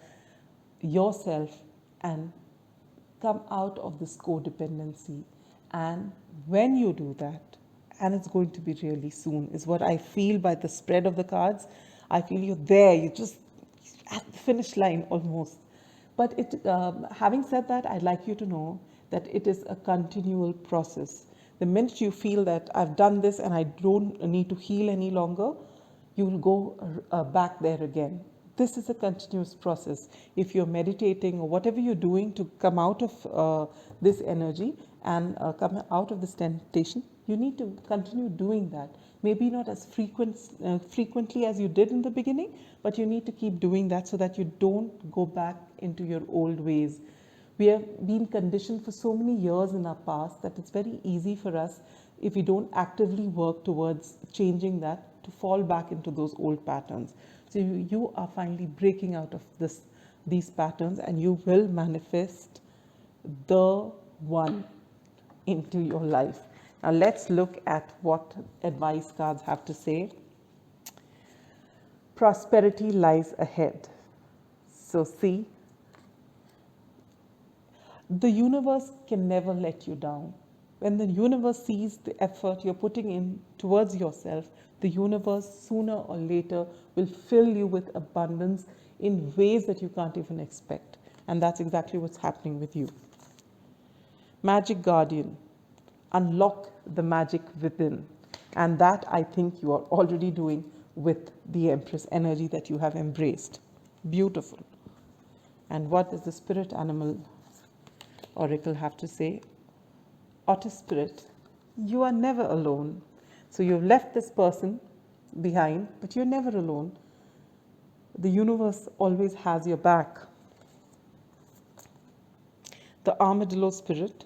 [SPEAKER 1] yourself and come out of this codependency. And when you do that, and it's going to be really soon, is what I feel by the spread of the cards. I feel you're there, you're just at the finish line almost. But having said that, I'd like you to know that it is a continual process. The minute you feel that I've done this and I don't need to heal any longer, you will go back there again. This is a continuous process. If you're meditating or whatever you're doing to come out of this energy and come out of this temptation, you need to continue doing that. Maybe not as frequently as you did in the beginning, but you need to keep doing that so that you don't go back into your old ways. We have been conditioned for so many years in our past that it's very easy for us, if we don't actively work towards changing that, to fall back into those old patterns. So you are finally breaking out of these patterns, and you will manifest the one into your life. Now let's look at what advice cards have to say. Prosperity lies ahead. So see, the universe can never let you down. when the universe sees the effort you're putting in towards yourself, the universe sooner or later will fill you with abundance in ways that you can't even expect. And that's exactly what's happening with you. Magic Guardian, unlock the magic within. And that I think you are already doing with the Empress energy that you have embraced. Beautiful. And what does the Spirit Animal Oracle have to say? Otter Spirit, you are never alone. So you've left this person behind, but you're never alone. The universe always has your back. The Armadillo Spirit,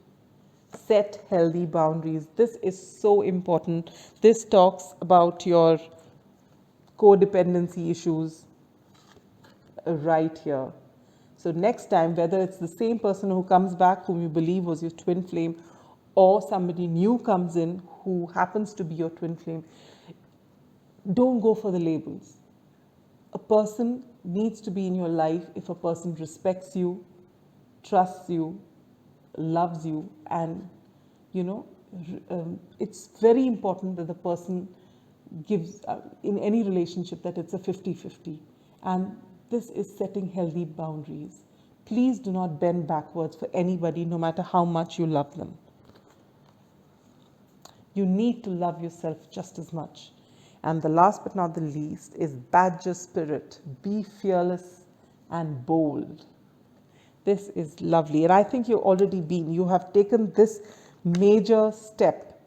[SPEAKER 1] set healthy boundaries. This is so important. This talks about your codependency issues right here. So next time, whether it's the same person who comes back whom you believe was your twin flame, or somebody new comes in who happens to be your twin flame, don't go for the labels. A person needs to be in your life if a person respects you, trusts you, loves you, and it's very important that the person gives in any relationship that it's a 50-50, and this is setting healthy boundaries. Please do not bend backwards for anybody, no matter how much you love them. You need to love yourself just as much. And the last but not the least is Badger Spirit. Be fearless and bold. This is lovely. And I think you've already been. You have taken this major step.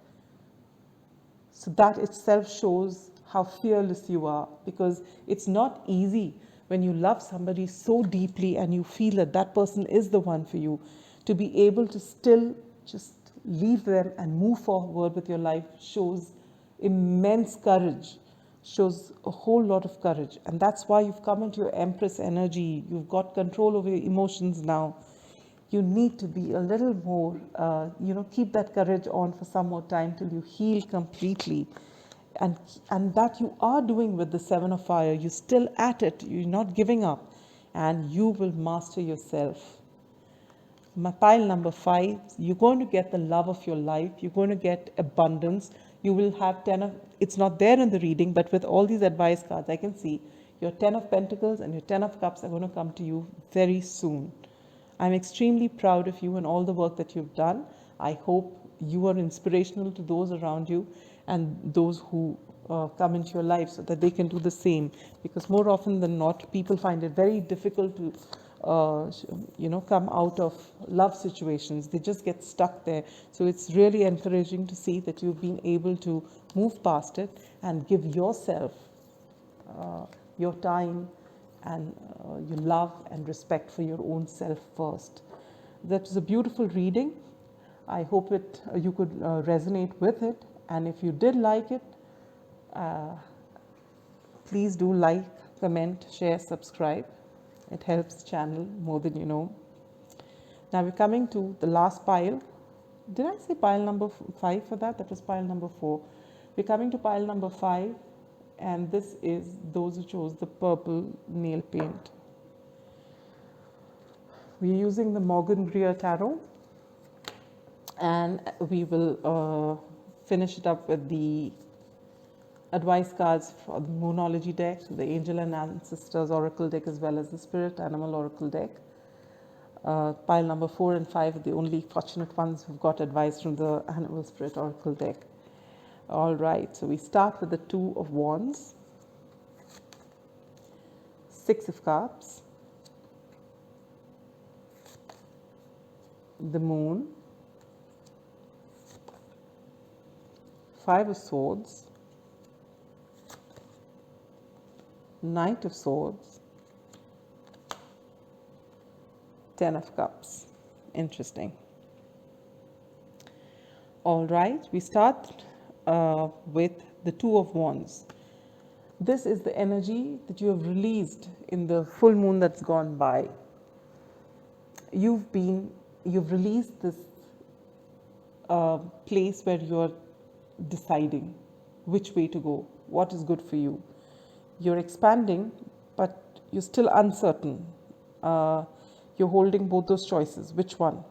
[SPEAKER 1] So that itself shows how fearless you are, because it's not easy when you love somebody so deeply and you feel that that person is the one for you, to be able to still just leave them and move forward with your life shows immense courage, shows a whole lot of courage. And that's why you've come into your Empress energy. You've got control over your emotions now. You need to be a little more, keep that courage on for some more time till you heal completely. And that you are doing with the Seven of Fire. You're still at it. You're not giving up. And you will master yourself. Pile number 5, you're going to get the love of your life. You're going to get abundance. You will have 10 of, it's not there in the reading, but with all these advice cards, I can see your 10 of Pentacles and your 10 of Cups are going to come to you very soon. I'm extremely proud of you and all the work that you've done. I hope you are inspirational to those around you and those who come into your life, so that they can do the same. Because more often than not, people find it very difficult to come out of love situations. They just get stuck there. So it's really encouraging to see that you've been able to move past it and give yourself your time and your love and respect for your own self first. That was a beautiful reading. I hope you could resonate with it. And if you did like it, please do like, comment, share, subscribe. It helps the channel more than you know. Now we're coming to the last pile. Did I say pile number 5 for that? That was pile number 4. We're coming to pile number 5, and this is those who chose the purple nail paint. We're using the Morgan Greer Tarot, and we will finish it up with the advice cards for the Moonology deck, the Angel and Ancestors Oracle deck, as well as the Spirit Animal Oracle deck. Pile number 4 and 5 are the only fortunate ones who've got advice from the Animal Spirit Oracle deck. All right, so we start with the 2 of Wands, 6 of Cups, the Moon, 5 of Swords, Knight of Swords, 10 of Cups. Interesting. All right, we start with the 2 of Wands. This is the energy that you have released in the full moon that's gone by. You've released this place where you're deciding which way to go, what is good for you. You're expanding, but you're still uncertain. You're holding both those choices. Which one?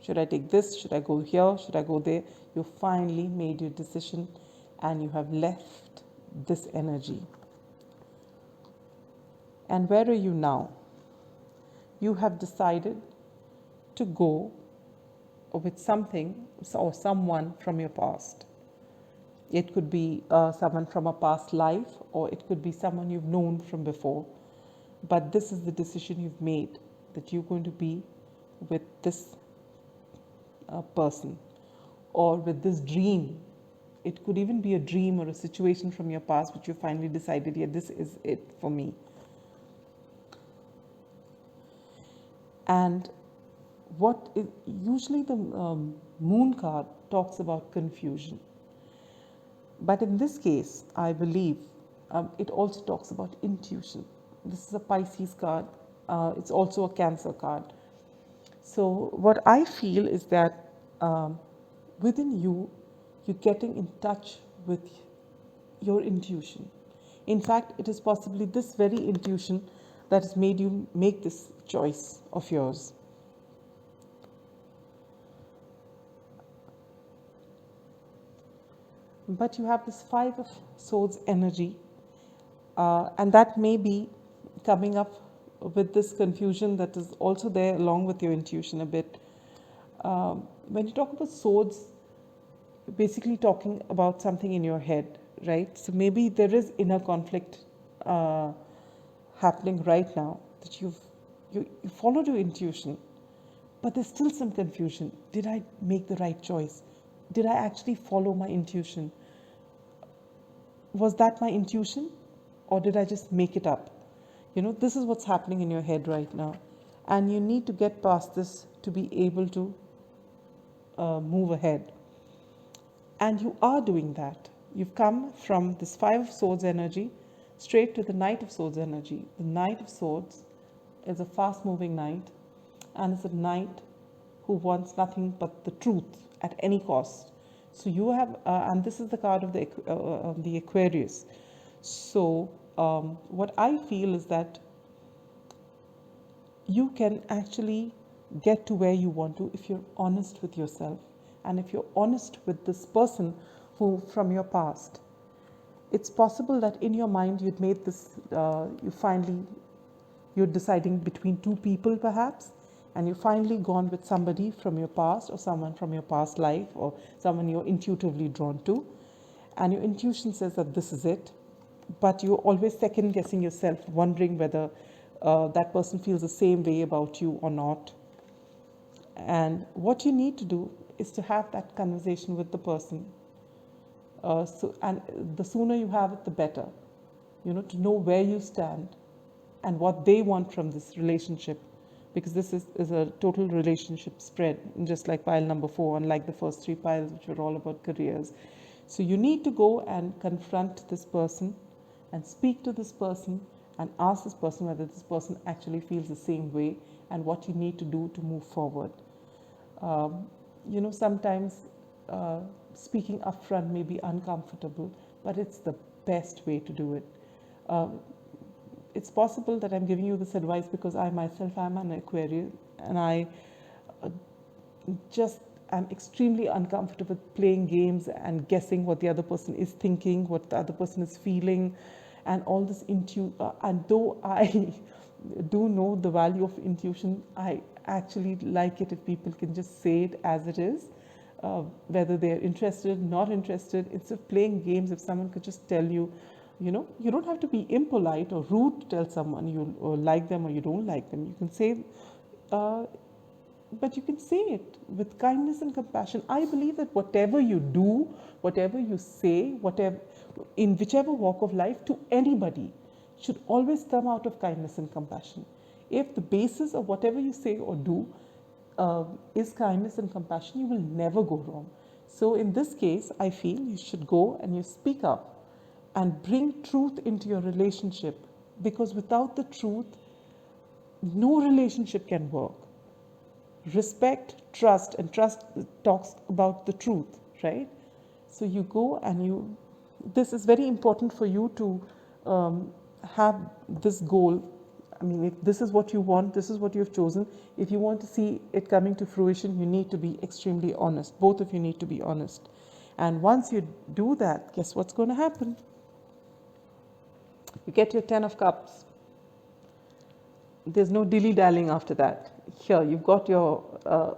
[SPEAKER 1] Should I take this? Should I go here? Should I go there? You finally made your decision and you have left this energy. And where are you now? You have decided to go with something or someone from your past. It could be someone from a past life, or it could be someone you've known from before. But this is the decision you've made, that you're going to be with this person or with this dream. It could even be a dream or a situation from your past which you finally decided, yeah, this is it for me. And what is usually the moon card talks about confusion. But in this case, I believe it also talks about intuition. This is a Pisces card. It's also a Cancer card. So what I feel is that within you, you're getting in touch with your intuition. In fact, it is possibly this very intuition that has made you make this choice of yours. But you have this Five of Swords energy, and that may be coming up with this confusion that is also there along with your intuition a bit. When you talk about swords, you're basically talking about something in your head, right? So maybe there is inner conflict happening right now, that you followed your intuition, but there's still some confusion. Did I make the right choice? Did I actually follow my intuition? Was that my intuition, or did I just make it up? This is what's happening in your head right now. And you need to get past this to be able to move ahead. And you are doing that. You've come from this Five of Swords energy straight to the Knight of Swords energy. The Knight of Swords is a fast-moving knight, and it's a knight who wants nothing but the truth at any cost. So you have, and this is the card of the Aquarius. So what I feel is that you can actually get to where you want to if you're honest with yourself, and if you're honest with this person who from your past. It's possible that in your mind you'd made this, you're deciding between two people perhaps, and you've finally gone with somebody from your past, or someone from your past life, or someone you're intuitively drawn to, and your intuition says that this is it, but you're always second guessing yourself, wondering whether that person feels the same way about you or not. And what you need to do is to have that conversation with the person. And the sooner you have it, the better. To know where you stand and what they want from this relationship, because this is a total relationship spread, just like pile number 4, unlike the first 3 piles, which were all about careers. So you need to go and confront this person and speak to this person and ask this person whether this person actually feels the same way, and what you need to do to move forward. Sometimes speaking upfront may be uncomfortable, but it's the best way to do it. It's possible that I'm giving you this advice because I myself am an Aquarius, and I am extremely uncomfortable with playing games and guessing what the other person is thinking, what the other person is feeling, and all this and though I do know the value of intuition, I actually like it if people can just say it as it is, whether they're interested, not interested. Instead of playing games, if someone could just tell you, you don't have to be impolite or rude to tell someone you like them or you don't like them. You can say, but you can say it with kindness and compassion. I believe that whatever you do, whatever you say, in whichever walk of life, to anybody, should always come out of kindness and compassion. If the basis of whatever you say or do is kindness and compassion, you will never go wrong. So in this case, I feel you should go and you speak up and bring truth into your relationship, because without the truth, no relationship can work. Respect, trust, and trust talks about the truth, right? So you go and this is very important for you to have this goal I mean, if this is what you want, this is what you've chosen. If you want to see it coming to fruition, you need to be extremely honest. Both of you need to be honest. And once you do that, guess what's going to happen? You get your 10 of cups. There's no dilly-dallying after that. Here, you've got your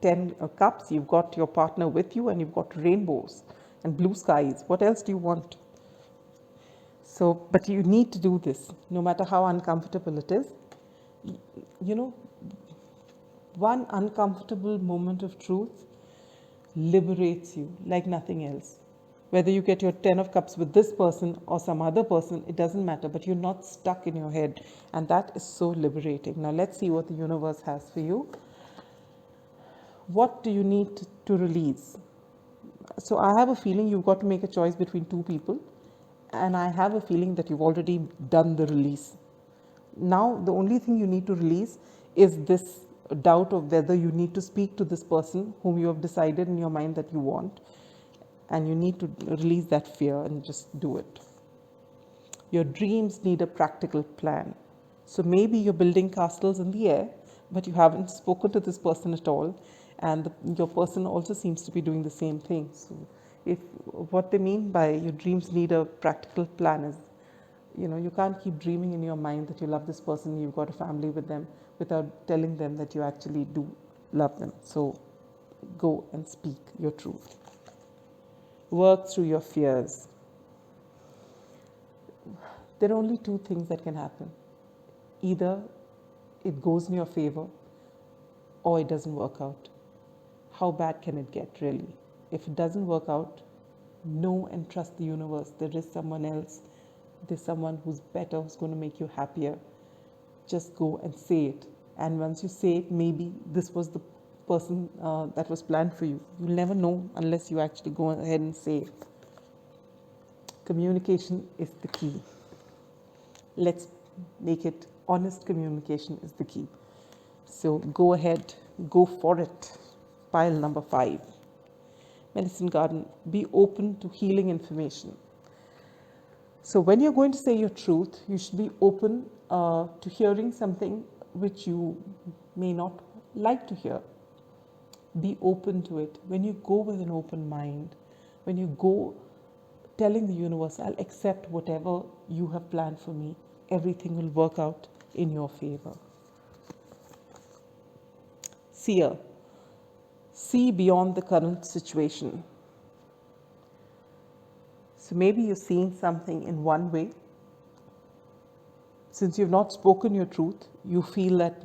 [SPEAKER 1] 10 cups, you've got your partner with you, and you've got rainbows and blue skies. What else do you want? So, but you need to do this, no matter how uncomfortable it is. You know, one uncomfortable moment of truth liberates you like nothing else. Whether you get your 10 of cups with this person or some other person, it doesn't matter, but you're not stuck in your head. And that is so liberating. Now, let's see what the universe has for you. What do you need to release? So, I have a feeling you've got to make a choice between two people. And I have a feeling that you've already done the release. Now, the only thing you need to release is this doubt of whether you need to speak to this person whom you have decided in your mind that you want. And you need to release that fear and just do it. Your dreams need a practical plan. So maybe you're building castles in the air, but you haven't spoken to this person at all. And your person also seems to be doing the same thing. So if what they mean by your dreams need a practical plan is, you can't keep dreaming in your mind that you love this person, you've got a family with them, without telling them that you actually do love them. So go and speak your truth. Work through your fears. There are only two things that can happen. Either it goes in your favor or it doesn't work out. How bad can it get, really? If it doesn't work out, know and trust the universe. There is someone else. There's someone who's better, who's going to make you happier. Just go and say it. And once you say it, maybe this was the person that was planned for you. You'll never know unless you actually go ahead and say it. Communication is the key. Let's make it honest. Communication is the key. So go ahead, go for it. Pile number 5. Medicine Garden, be open to healing information. So when you're going to say your truth, you should be open to hearing something which you may not like to hear. Be open to it. When you go with an open mind, when you go telling the universe, I'll accept whatever you have planned for me, everything will work out in your favor. Seer, see beyond the current situation. So maybe you're seeing something in one way. Since you've not spoken your truth, you feel that,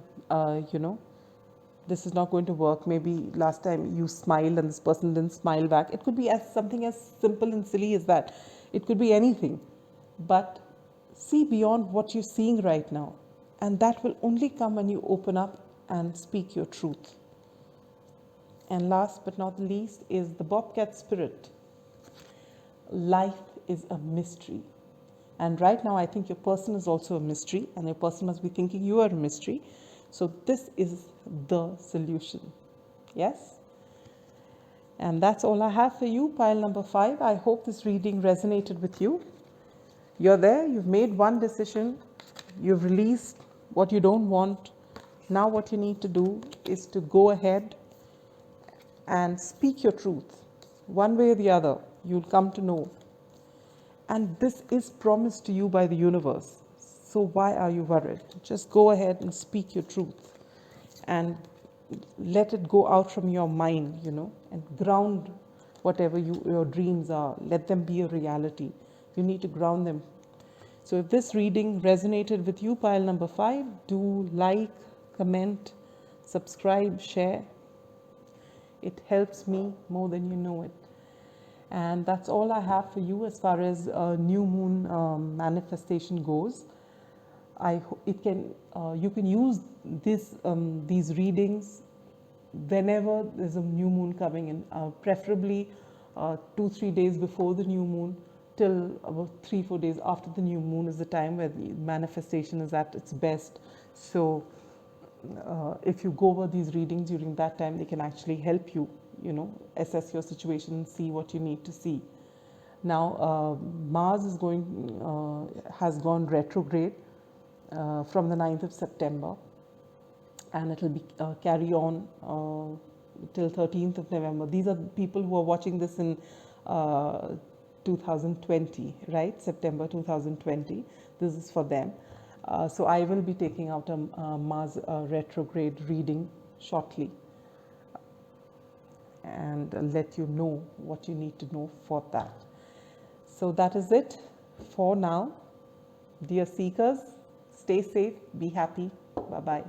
[SPEAKER 1] this is not going to work. Maybe last time you smiled and this person didn't smile back. It could be something as simple and silly as that. It could be anything. But see beyond what you're seeing right now. And that will only come when you open up and speak your truth. And last but not least is the Bobcat spirit. Life is a mystery. And right now I think your person is also a mystery, and your person must be thinking you are a mystery. So this is the solution. Yes? And that's all I have for you, pile number 5. I hope this reading resonated with you. You're there, you've made one decision, you've released what you don't want. Now what you need to do is to go ahead and speak your truth. One way or the other, you'll come to know. And this is promised to you by the universe. So why are you worried? Just go ahead and speak your truth. And let it go out from your mind, and ground whatever your dreams are. Let them be a reality. You need to ground them. So if this reading resonated with you, pile number 5, do like, comment, subscribe, share. It helps me more than you know it. And that's all I have for you as far as new moon manifestation goes. You can use these readings whenever there's a new moon coming in, preferably 2-3 days before the new moon till about 3-4 days after the new moon is the time where the manifestation is at its best. So if you go over these readings during that time, they can actually help you, assess your situation and see what you need to see. Now, Mars has gone retrograde. from the 9th of September, and it will be carry on till 13th of November. These are people who are watching this in 2020, right? September 2020. This is for them. So I will be taking out a Mars retrograde reading shortly, and let you know what you need to know for that. So that is it for now. Dear seekers, stay safe, be happy. Bye-bye.